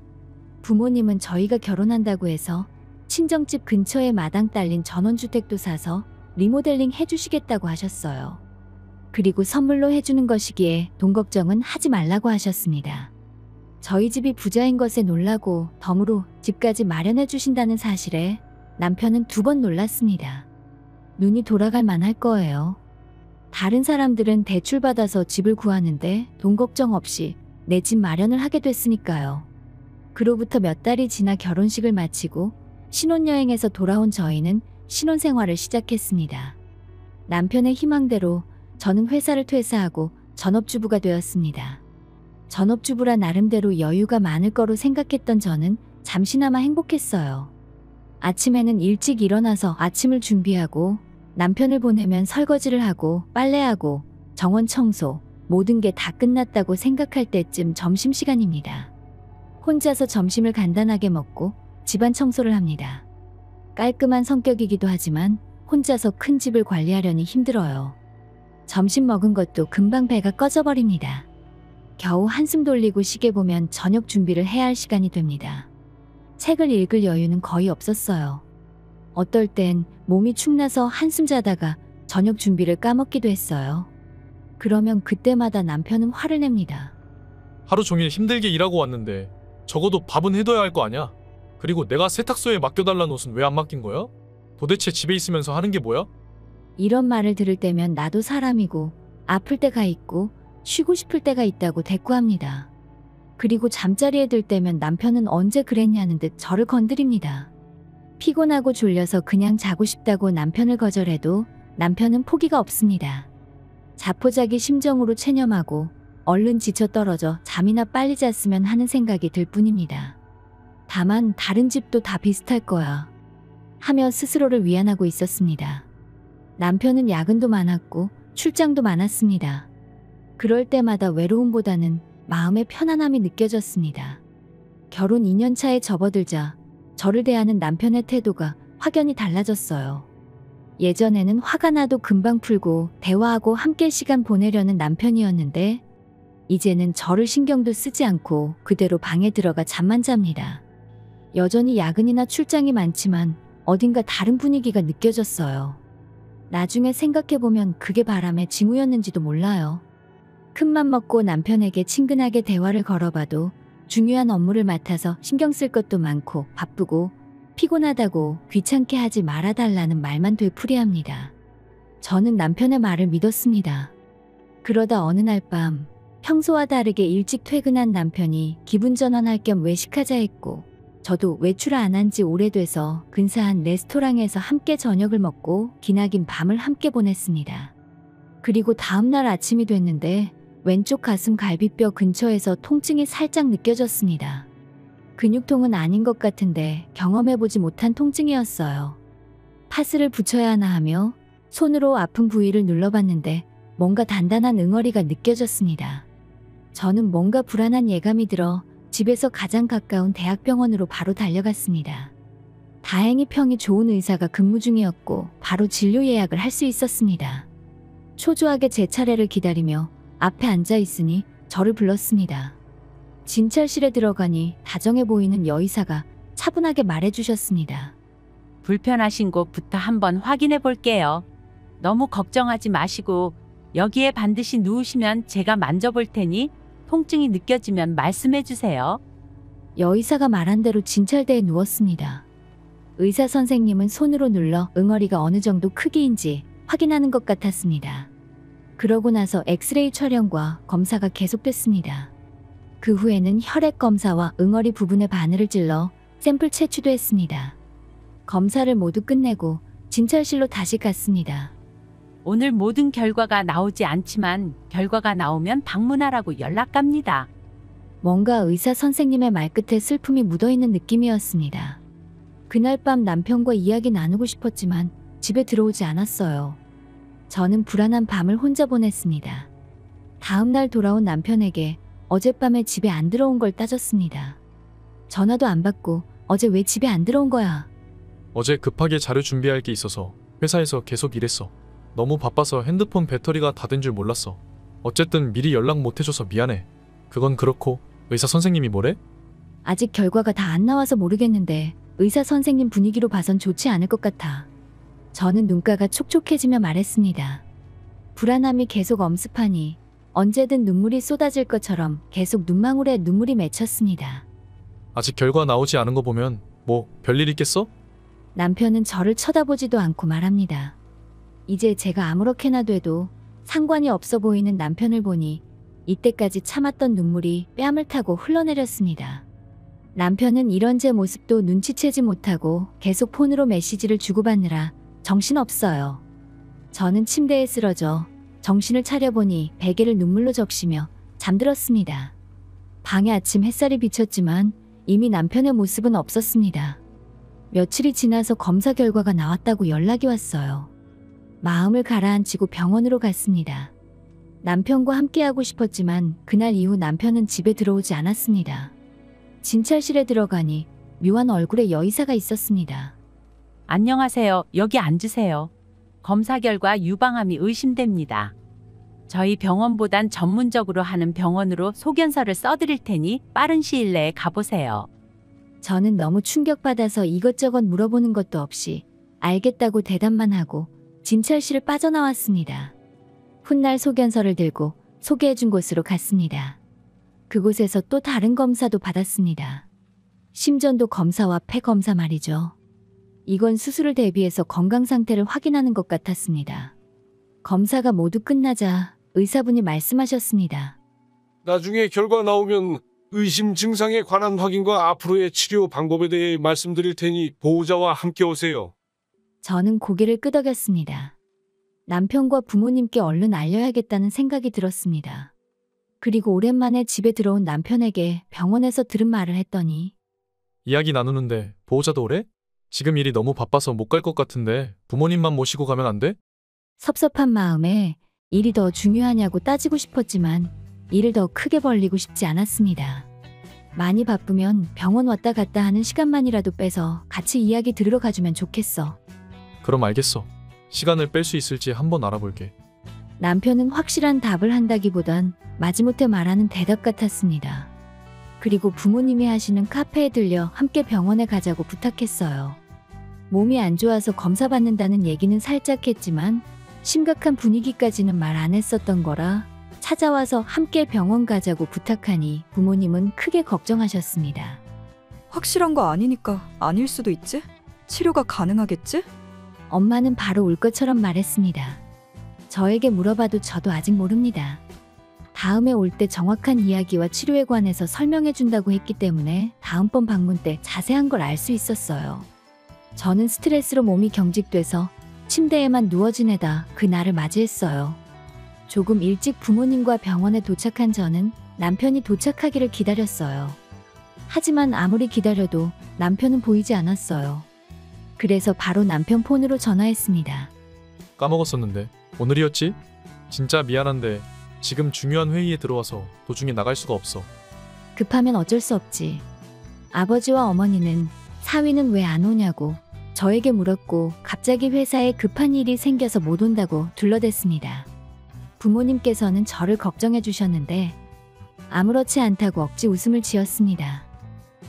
부모님은 저희가 결혼한다고 해서 친정집 근처에 마당 딸린 전원주택도 사서 리모델링 해주시겠다고 하셨어요. 그리고 선물로 해주는 것이기에 돈 걱정은 하지 말라고 하셨습니다. 저희 집이 부자인 것에 놀라고 덤으로 집까지 마련해 주신다는 사실에 남편은 2번 놀랐습니다. 눈이 돌아갈 만할 거예요. 다른 사람들은 대출받아서 집을 구하는데 돈 걱정 없이 내 집 마련을 하게 됐으니까요. 그로부터 몇 달이 지나 결혼식을 마치고 신혼여행에서 돌아온 저희는 신혼생활을 시작했습니다. 남편의 희망대로 저는 회사를 퇴사하고 전업주부가 되었습니다. 전업주부라 나름대로 여유가 많을 거로 생각했던 저는 잠시나마 행복했어요. 아침에는 일찍 일어나서 아침을 준비하고 남편을 보내면 설거지를 하고 빨래하고 정원 청소 모든 게 다 끝났다고 생각할 때쯤 점심시간입니다. 혼자서 점심을 간단하게 먹고 집안 청소를 합니다. 깔끔한 성격이기도 하지만 혼자서 큰 집을 관리하려니 힘들어요. 점심 먹은 것도 금방 배가 꺼져버립니다. 겨우 한숨 돌리고 시계 보면 저녁 준비를 해야 할 시간이 됩니다. 책을 읽을 여유는 거의 없었어요. 어떨 땐 몸이 축나서 한숨 자다가 저녁 준비를 까먹기도 했어요. 그러면 그때마다 남편은 화를 냅니다.
하루 종일 힘들게 일하고 왔는데 적어도 밥은 해둬야 할 거 아냐? 그리고 내가 세탁소에 맡겨달라는 옷은 왜 안 맡긴 거야? 도대체 집에 있으면서 하는 게 뭐야?
이런 말을 들을 때면 나도 사람이고 아플 때가 있고 쉬고 싶을 때가 있다고 대꾸합니다. 그리고 잠자리에 들 때면 남편은 언제 그랬냐는 듯 저를 건드립니다. 피곤하고 졸려서 그냥 자고 싶다고 남편을 거절해도 남편은 포기가 없습니다. 자포자기 심정으로 체념하고 얼른 지쳐 떨어져 잠이나 빨리 잤으면 하는 생각이 들 뿐입니다. 다만 다른 집도 다 비슷할 거야 하며 스스로를 위안하고 있었습니다. 남편은 야근도 많았고 출장도 많았습니다. 그럴 때마다 외로움보다는 마음의 편안함이 느껴졌습니다. 결혼 2년 차에 접어들자 저를 대하는 남편의 태도가 확연히 달라졌어요. 예전에는 화가 나도 금방 풀고 대화하고 함께 시간 보내려는 남편이었는데 이제는 저를 신경도 쓰지 않고 그대로 방에 들어가 잠만 잡니다. 여전히 야근이나 출장이 많지만 어딘가 다른 분위기가 느껴졌어요. 나중에 생각해보면 그게 바람의 징후였는지도 몰라요. 큰맘 먹고 남편에게 친근하게 대화를 걸어봐도 중요한 업무를 맡아서 신경 쓸 것도 많고 바쁘고 피곤하다고 귀찮게 하지 말아달라는 말만 되풀이합니다. 저는 남편의 말을 믿었습니다. 그러다 어느 날 밤 평소와 다르게 일찍 퇴근한 남편이 기분 전환할 겸 외식하자 했고 저도 외출 안 한 지 오래돼서 근사한 레스토랑에서 함께 저녁을 먹고 기나긴 밤을 함께 보냈습니다. 그리고 다음날 아침이 됐는데 왼쪽 가슴 갈비뼈 근처에서 통증이 살짝 느껴졌습니다. 근육통은 아닌 것 같은데 경험해보지 못한 통증이었어요. 파스를 붙여야 하나 하며 손으로 아픈 부위를 눌러봤는데 뭔가 단단한 응어리가 느껴졌습니다. 저는 뭔가 불안한 예감이 들어 집에서 가장 가까운 대학병원으로 바로 달려갔습니다. 다행히 평이 좋은 의사가 근무 중이었고 바로 진료 예약을 할 수 있었습니다. 초조하게 제 차례를 기다리며 앞에 앉아 있으니 저를 불렀습니다. 진찰실에 들어가니 다정해 보이는 여의사가 차분하게 말해주셨습니다.
불편하신 곳부터 한번 확인해 볼게요. 너무 걱정하지 마시고 여기에 반드시 누우시면 제가 만져볼 테니 통증이 느껴지면 말씀해 주세요.
여의사가 말한 대로 진찰대에 누웠습니다. 의사 선생님은 손으로 눌러 응어리가 어느 정도 크기인지 확인하는 것 같았습니다. 그러고 나서 엑스레이 촬영과 검사가 계속됐습니다. 그 후에는 혈액 검사와 응어리 부분의 바늘을 찔러 샘플 채취도 했습니다. 검사를 모두 끝내고 진찰실로 다시 갔습니다.
오늘 모든 결과가 나오지 않지만 결과가 나오면 방문하라고 연락 갑니다.
뭔가 의사 선생님의 말끝에 슬픔이 묻어있는 느낌이었습니다. 그날 밤 남편과 이야기 나누고 싶었지만 집에 들어오지 않았어요. 저는 불안한 밤을 혼자 보냈습니다. 다음 날 돌아온 남편에게 어젯밤에 집에 안 들어온 걸 따졌습니다. 전화도 안 받고 어제 왜 집에 안 들어온 거야?
어제 급하게 자료 준비할 게 있어서 회사에서 계속 일했어. 너무 바빠서 핸드폰 배터리가 다 된 줄 몰랐어. 어쨌든 미리 연락 못 해줘서 미안해. 그건 그렇고 의사 선생님이 뭐래?
아직 결과가 다 안 나와서 모르겠는데 의사 선생님 분위기로 봐선 좋지 않을 것 같아. 저는 눈가가 촉촉해지며 말했습니다. 불안함이 계속 엄습하니 언제든 눈물이 쏟아질 것처럼 계속 눈망울에 눈물이 맺혔습니다.
아직 결과 나오지 않은 거 보면 뭐 별일 있겠어?
남편은 저를 쳐다보지도 않고 말합니다. 이제 제가 아무렇게나 돼도 상관이 없어 보이는 남편을 보니 이때까지 참았던 눈물이 뺨을 타고 흘러내렸습니다. 남편은 이런 제 모습도 눈치채지 못하고 계속 폰으로 메시지를 주고받느라 정신없어요. 저는 침대에 쓰러져 정신을 차려보니 베개를 눈물로 적시며 잠들었습니다. 방에 아침 햇살이 비쳤지만 이미 남편의 모습은 없었습니다. 며칠이 지나서 검사 결과가 나왔다고 연락이 왔어요. 마음을 가라앉히고 병원으로 갔습니다. 남편과 함께하고 싶었지만 그날 이후 남편은 집에 들어오지 않았습니다. 진찰실에 들어가니 묘한 얼굴의 여의사가 있었습니다.
안녕하세요. 여기 앉으세요. 검사 결과 유방암이 의심됩니다. 저희 병원보단 전문적으로 하는 병원으로 소견서를 써드릴 테니 빠른 시일 내에 가보세요.
저는 너무 충격받아서 이것저것 물어보는 것도 없이 알겠다고 대답만 하고 진찰실을 빠져나왔습니다. 훗날 소견서를 들고 소개해준 곳으로 갔습니다. 그곳에서 또 다른 검사도 받았습니다. 심전도 검사와 폐 검사 말이죠. 이건 수술을 대비해서 건강 상태를 확인하는 것 같았습니다. 검사가 모두 끝나자 의사분이 말씀하셨습니다.
나중에 결과 나오면 의심 증상에 관한 확인과 앞으로의 치료 방법에 대해 말씀드릴 테니 보호자와 함께 오세요.
저는 고개를 끄덕였습니다. 남편과 부모님께 얼른 알려야겠다는 생각이 들었습니다. 그리고 오랜만에 집에 들어온 남편에게 병원에서 들은 말을 했더니
이야기 나누는데 보호자도 오래? 지금 일이 너무 바빠서 못 갈 것 같은데 부모님만 모시고 가면 안 돼?
섭섭한 마음에 일이 더 중요하냐고 따지고 싶었지만 일을 더 크게 벌리고 싶지 않았습니다. 많이 바쁘면 병원 왔다 갔다 하는 시간만이라도 빼서 같이 이야기 들으러 가주면 좋겠어.
그럼 알겠어. 시간을 뺄 수 있을지 한번 알아볼게.
남편은 확실한 답을 한다기보단 마지못해 말하는 대답 같았습니다. 그리고 부모님이 하시는 카페에 들려 함께 병원에 가자고 부탁했어요. 몸이 안 좋아서 검사 받는다는 얘기는 살짝 했지만 심각한 분위기까지는 말 안 했었던 거라 찾아와서 함께 병원 가자고 부탁하니 부모님은 크게 걱정하셨습니다.
확실한 거 아니니까 아닐 수도 있지? 치료가 가능하겠지?
엄마는 바로 울 것처럼 말했습니다. 저에게 물어봐도 저도 아직 모릅니다. 다음에 올 때 정확한 이야기와 치료에 관해서 설명해 준다고 했기 때문에 다음번 방문 때 자세한 걸 알 수 있었어요. 저는 스트레스로 몸이 경직돼서 침대에만 누워 지내다 그날을 맞이했어요. 조금 일찍 부모님과 병원에 도착한 저는 남편이 도착하기를 기다렸어요. 하지만 아무리 기다려도 남편은 보이지 않았어요. 그래서 바로 남편 폰으로 전화했습니다.
까먹었었는데 오늘이었지? 진짜 미안한데 지금 중요한 회의에 들어와서 도중에 나갈 수가 없어.
급하면 어쩔 수 없지. 아버지와 어머니는 사위는 왜 안 오냐고 저에게 물었고 갑자기 회사에 급한 일이 생겨서 못 온다고 둘러댔습니다. 부모님께서는 저를 걱정해 주셨는데 아무렇지 않다고 억지 웃음을 지었습니다.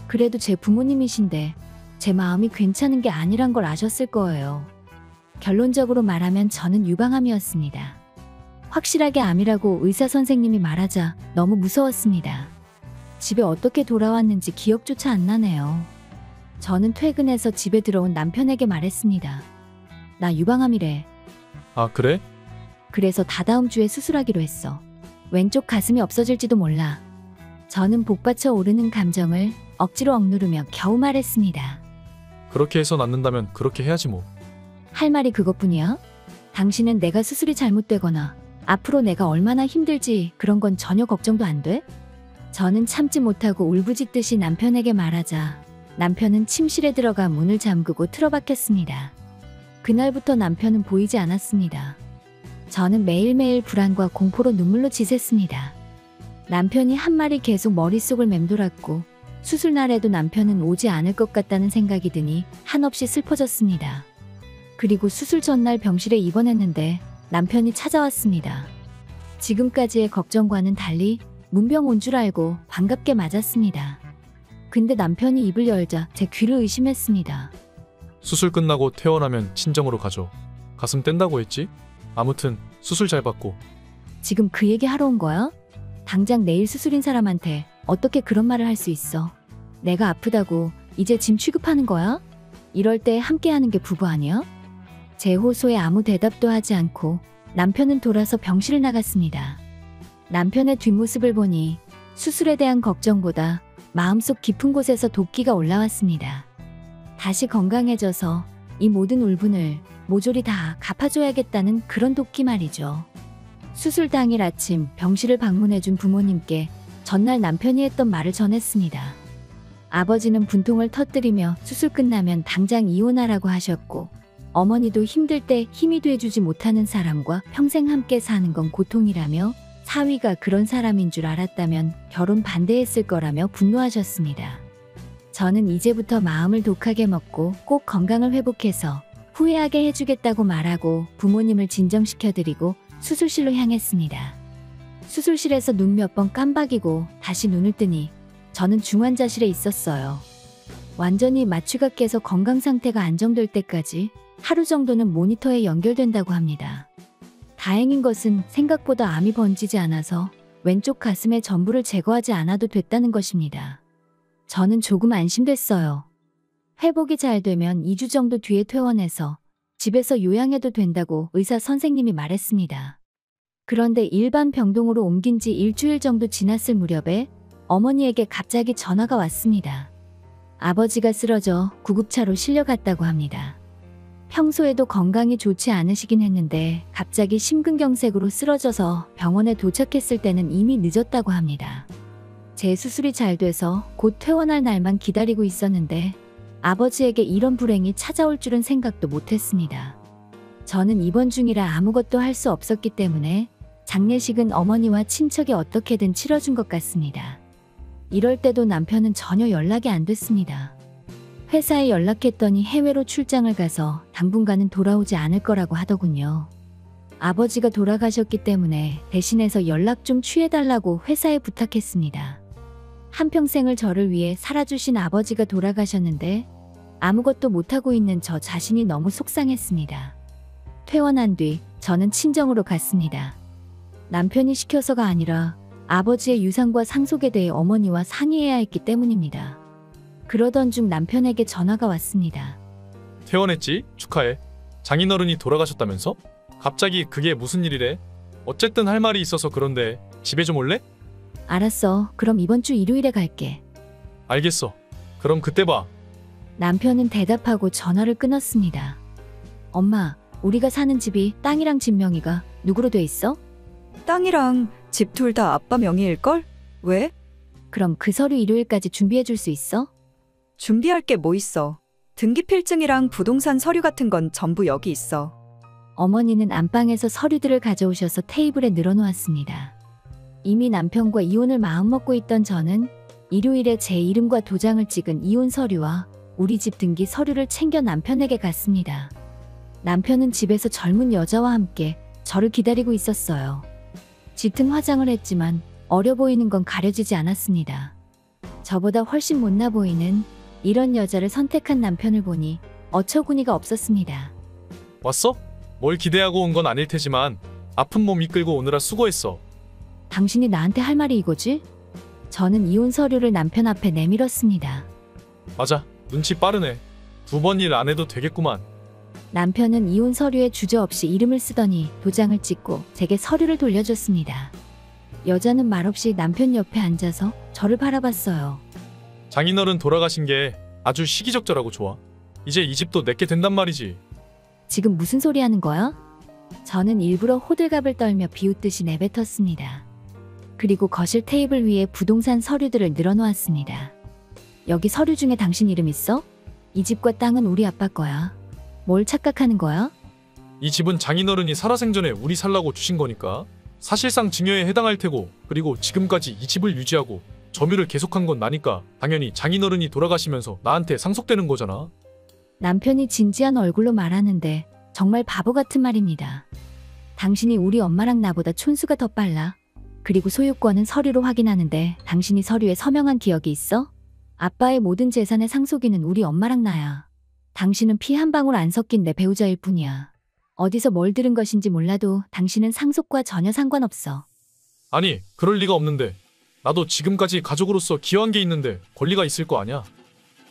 그래도 제 부모님이신데 제 마음이 괜찮은 게 아니란 걸 아셨을 거예요. 결론적으로 말하면 저는 유방암이었습니다. 확실하게 암이라고 의사 선생님이 말하자 너무 무서웠습니다. 집에 어떻게 돌아왔는지 기억조차 안 나네요. 저는 퇴근해서 집에 들어온 남편에게 말했습니다. 나 유방암이래.
아, 그래?
그래서 다다음 주에 수술하기로 했어. 왼쪽 가슴이 없어질지도 몰라. 저는 복받쳐 오르는 감정을 억지로 억누르며 겨우 말했습니다.
그렇게 해서 낫는다면 그렇게 해야지 뭐.
할 말이 그것뿐이야? 당신은 내가 수술이 잘못되거나 앞으로 내가 얼마나 힘들지 그런 건 전혀 걱정도 안 돼? 저는 참지 못하고 울부짖듯이 남편에게 말하자 남편은 침실에 들어가 문을 잠그고 틀어박혔습니다. 그날부터 남편은 보이지 않았습니다. 저는 매일매일 불안과 공포로 눈물로 지샜습니다. 남편이 한 말이 계속 머릿속을 맴돌았고 수술 날에도 남편은 오지 않을 것 같다는 생각이 드니 한없이 슬퍼졌습니다. 그리고 수술 전날 병실에 입원했는데 남편이 찾아왔습니다. 지금까지의 걱정과는 달리 문병 온 줄 알고 반갑게 맞았습니다. 근데 남편이 입을 열자 제 귀를 의심했습니다.
수술 끝나고 퇴원하면 친정으로 가죠. 가슴 뗀다고 했지? 아무튼 수술 잘 받고.
지금 그 얘기 하러 온 거야? 당장 내일 수술인 사람한테 어떻게 그런 말을 할 수 있어? 내가 아프다고 이제 짐 취급하는 거야? 이럴 때 함께하는 게 부부 아니야? 제 호소에 아무 대답도 하지 않고 남편은 돌아서 병실을 나갔습니다. 남편의 뒷모습을 보니 수술에 대한 걱정보다 마음속 깊은 곳에서 도끼가 올라왔습니다. 다시 건강해져서 이 모든 울분을 모조리 다 갚아줘야겠다는 그런 도끼 말이죠. 수술 당일 아침 병실을 방문해준 부모님께 전날 남편이 했던 말을 전했습니다. 아버지는 분통을 터뜨리며 수술 끝나면 당장 이혼하라고 하셨고 어머니도 힘들 때 힘이 돼주지 못하는 사람과 평생 함께 사는 건 고통이라며 사위가 그런 사람인 줄 알았다면 결혼 반대했을 거라며 분노하셨습니다. 저는 이제부터 마음을 독하게 먹고 꼭 건강을 회복해서 후회하게 해주겠다고 말하고 부모님을 진정시켜드리고 수술실로 향했습니다. 수술실에서 눈 몇 번 깜박이고 다시 눈을 뜨니 저는 중환자실에 있었어요. 완전히 마취가 깨서 건강 상태가 안정될 때까지 하루 정도는 모니터에 연결된다고 합니다. 다행인 것은 생각보다 암이 번지지 않아서 왼쪽 가슴의 전부를 제거하지 않아도 됐다는 것입니다. 저는 조금 안심됐어요. 회복이 잘 되면 2주 정도 뒤에 퇴원해서 집에서 요양해도 된다고 의사 선생님이 말했습니다. 그런데 일반 병동으로 옮긴 지 일주일 정도 지났을 무렵에 어머니에게 갑자기 전화가 왔습니다. 아버지가 쓰러져 구급차로 실려갔다고 합니다. 평소에도 건강이 좋지 않으시긴 했는데 갑자기 심근경색으로 쓰러져서 병원에 도착했을 때는 이미 늦었다고 합니다. 제 수술이 잘 돼서 곧 퇴원할 날만 기다리고 있었는데 아버지에게 이런 불행이 찾아올 줄은 생각도 못했습니다. 저는 입원 중이라 아무것도 할 수 없었기 때문에 장례식은 어머니와 친척이 어떻게든 치러준 것 같습니다. 이럴 때도 남편은 전혀 연락이 안 됐습니다. 회사에 연락했더니 해외로 출장을 가서 당분간은 돌아오지 않을 거라고 하더군요. 아버지가 돌아가셨기 때문에 대신해서 연락 좀 취해달라고 회사에 부탁했습니다. 한평생을 저를 위해 살아주신 아버지가 돌아가셨는데 아무것도 못하고 있는 저 자신이 너무 속상했습니다. 퇴원한 뒤 저는 친정으로 갔습니다. 남편이 시켜서가 아니라 아버지의 유산과 상속에 대해 어머니와 상의해야 했기 때문입니다. 그러던 중 남편에게 전화가 왔습니다.
퇴원했지? 축하해. 장인어른이 돌아가셨다면서? 갑자기 그게 무슨 일이래? 어쨌든 할 말이 있어서 그런데 집에 좀 올래?
알았어. 그럼 이번 주 일요일에 갈게.
알겠어. 그럼 그때 봐.
남편은 대답하고 전화를 끊었습니다. 엄마, 우리가 사는 집이 땅이랑 집 명의가 누구로 돼 있어?
땅이랑 집 둘 다 아빠 명의일걸? 왜?
그럼 그 서류 일요일까지 준비해 줄 수 있어?
준비할 게 뭐 있어. 등기필증이랑 부동산 서류 같은 건 전부 여기 있어.
어머니는 안방에서 서류들을 가져오셔서 테이블에 늘어놓았습니다. 이미 남편과 이혼을 마음먹고 있던 저는 일요일에 제 이름과 도장을 찍은 이혼 서류와 우리 집 등기 서류를 챙겨 남편에게 갔습니다. 남편은 집에서 젊은 여자와 함께 저를 기다리고 있었어요. 짙은 화장을 했지만 어려 보이는 건 가려지지 않았습니다. 저보다 훨씬 못나 보이는 이런 여자를 선택한 남편을 보니 어처구니가 없었습니다.
왔어? 뭘 기대하고 온 건 아닐 테지만 아픈 몸 이끌고 오느라 수고했어.
당신이 나한테 할 말이 이거지? 저는 이혼 서류를 남편 앞에 내밀었습니다.
맞아. 눈치 빠르네. 2번 일 안 해도 되겠구만.
남편은 이혼 서류에 주저없이 이름을 쓰더니 도장을 찍고 제게 서류를 돌려줬습니다. 여자는 말없이 남편 옆에 앉아서 저를 바라봤어요.
장인어른 돌아가신 게 아주 시기적절하고 좋아. 이제 이 집도 내게 된단 말이지.
지금 무슨 소리 하는 거야? 저는 일부러 호들갑을 떨며 비웃듯이 내뱉었습니다. 그리고 거실 테이블 위에 부동산 서류들을 늘어놓았습니다. 여기 서류 중에 당신 이름 있어? 이 집과 땅은 우리 아빠 거야. 뭘 착각하는 거야?
이 집은 장인어른이 살아생전에 우리 살라고 주신 거니까 사실상 증여에 해당할 테고, 그리고 지금까지 이 집을 유지하고 점유를 계속한 건 나니까 당연히 장인어른이 돌아가시면서 나한테 상속되는 거잖아.
남편이 진지한 얼굴로 말하는데 정말 바보 같은 말입니다. 당신이 우리 엄마랑 나보다 촌수가 더 빨라. 그리고 소유권은 서류로 확인하는데 당신이 서류에 서명한 기억이 있어? 아빠의 모든 재산의 상속인은 우리 엄마랑 나야. 당신은 피 한 방울 안 섞인 내 배우자일 뿐이야. 어디서 뭘 들은 것인지 몰라도 당신은 상속과 전혀 상관없어.
아니, 그럴 리가 없는데. 나도 지금까지 가족으로서 기여한 게 있는데 권리가 있을 거 아니야.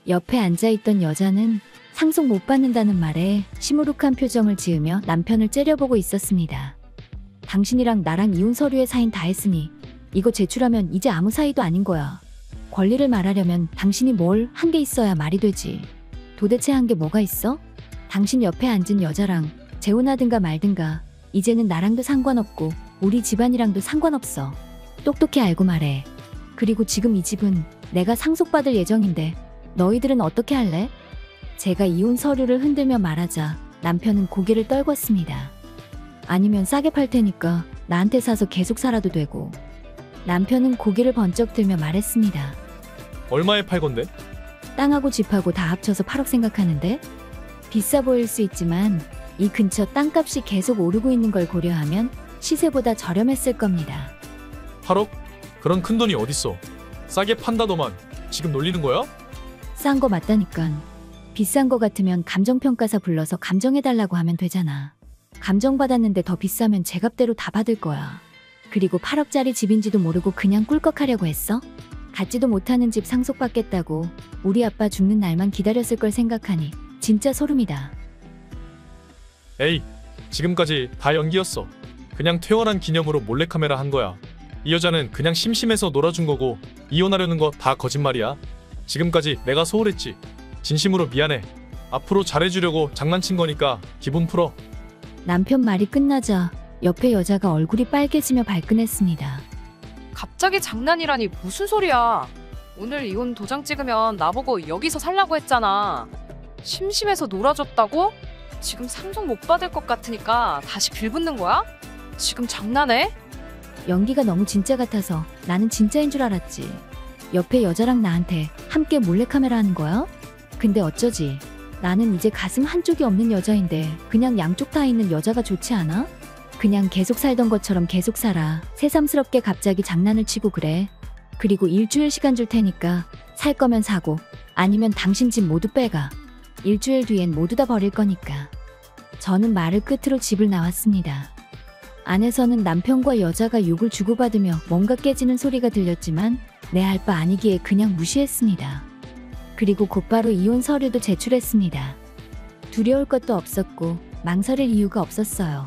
옆에 앉아있던 여자는 상속 못 받는다는 말에 시무룩한 표정을 지으며 남편을 째려보고 있었습니다. 당신이랑 나랑 이혼 서류에 사인 다 했으니 이거 제출하면 이제 아무 사이도 아닌 거야. 권리를 말하려면 당신이 뭘 한 게 있어야 말이 되지. 도대체 한 게 뭐가 있어? 당신 옆에 앉은 여자랑 재혼하든가 말든가 이제는 나랑도 상관없고 우리 집안이랑도 상관없어. 똑똑히 알고 말해. 그리고 지금 이 집은 내가 상속받을 예정인데 너희들은 어떻게 할래? 제가 이혼 서류를 흔들며 말하자 남편은 고개를 떨궜습니다. 아니면 싸게 팔 테니까 나한테 사서 계속 살아도 되고. 남편은 고개를 번쩍 들며 말했습니다.
얼마에 팔 건데?
땅하고 집하고 다 합쳐서 8억 생각하는데? 비싸 보일 수 있지만 이 근처 땅값이 계속 오르고 있는 걸 고려하면 시세보다 저렴했을 겁니다.
8억? 그런 큰 돈이 어딨어. 싸게 판다더만. 지금 놀리는 거야?
싼 거 맞다니깐. 비싼 거 같으면 감정평가사 불러서 감정해달라고 하면 되잖아. 감정받았는데 더 비싸면 제 값대로 다 받을 거야. 그리고 8억짜리 집인지도 모르고 그냥 꿀꺽하려고 했어? 갖지도 못하는 집 상속받겠다고 우리 아빠 죽는 날만 기다렸을 걸 생각하니 진짜 소름이다.
에이, 지금까지 다 연기였어. 그냥 퇴원한 기념으로 몰래카메라 한 거야. 이 여자는 그냥 심심해서 놀아준 거고 이혼하려는 거 다 거짓말이야. 지금까지 내가 소홀했지. 진심으로 미안해. 앞으로 잘해주려고 장난친 거니까 기분 풀어.
남편 말이 끝나자 옆에 여자가 얼굴이 빨개지며 발끈했습니다.
갑자기 장난이라니 무슨 소리야. 오늘 이혼 도장 찍으면 나보고 여기서 살라고 했잖아. 심심해서 놀아줬다고? 지금 상속 못 받을 것 같으니까 다시 빌붙는 거야? 지금 장난해?
연기가 너무 진짜 같아서 나는 진짜인 줄 알았지. 옆에 여자랑 나한테 함께 몰래카메라 하는 거야? 근데 어쩌지? 나는 이제 가슴 한쪽이 없는 여자인데 그냥 양쪽 다 있는 여자가 좋지 않아? 그냥 계속 살던 것처럼 계속 살아. 새삼스럽게 갑자기 장난을 치고 그래. 그리고 일주일 시간 줄 테니까 살 거면 사고 아니면 당신 집 모두 빼가. 일주일 뒤엔 모두 다 버릴 거니까. 저는 말을 끝으로 집을 나왔습니다. 안에서는 남편과 여자가 욕을 주고받으며 뭔가 깨지는 소리가 들렸지만 내 할 바 아니기에 그냥 무시했습니다. 그리고 곧바로 이혼 서류도 제출했습니다. 두려울 것도 없었고 망설일 이유가 없었어요.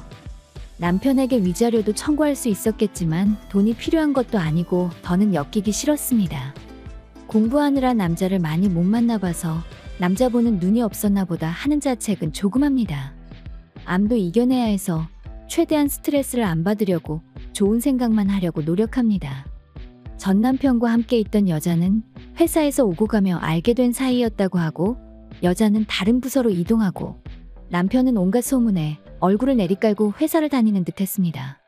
남편에게 위자료도 청구할 수 있었겠지만 돈이 필요한 것도 아니고 더는 엮이기 싫었습니다. 공부하느라 남자를 많이 못 만나봐서 남자 보는 눈이 없었나 보다 하는 자책은 조금합니다. 암도 이겨내야 해서 최대한 스트레스를 안 받으려고 좋은 생각만 하려고 노력합니다. 전 남편과 함께 있던 여자는 회사에서 오고 가며 알게 된 사이였다고 하고 여자는 다른 부서로 이동하고 남편은 온갖 소문에 얼굴을 내리깔고 회사를 다니는 듯 했습니다.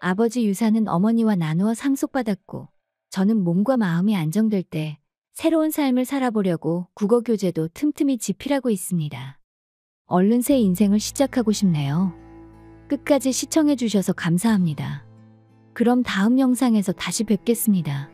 아버지 유산은 어머니와 나누어 상속받았고 저는 몸과 마음이 안정될 때 새로운 삶을 살아보려고 국어 교재도 틈틈이 집필하고 있습니다. 얼른 새 인생을 시작하고 싶네요. 끝까지 시청해주셔서 감사합니다. 그럼 다음 영상에서 다시 뵙겠습니다.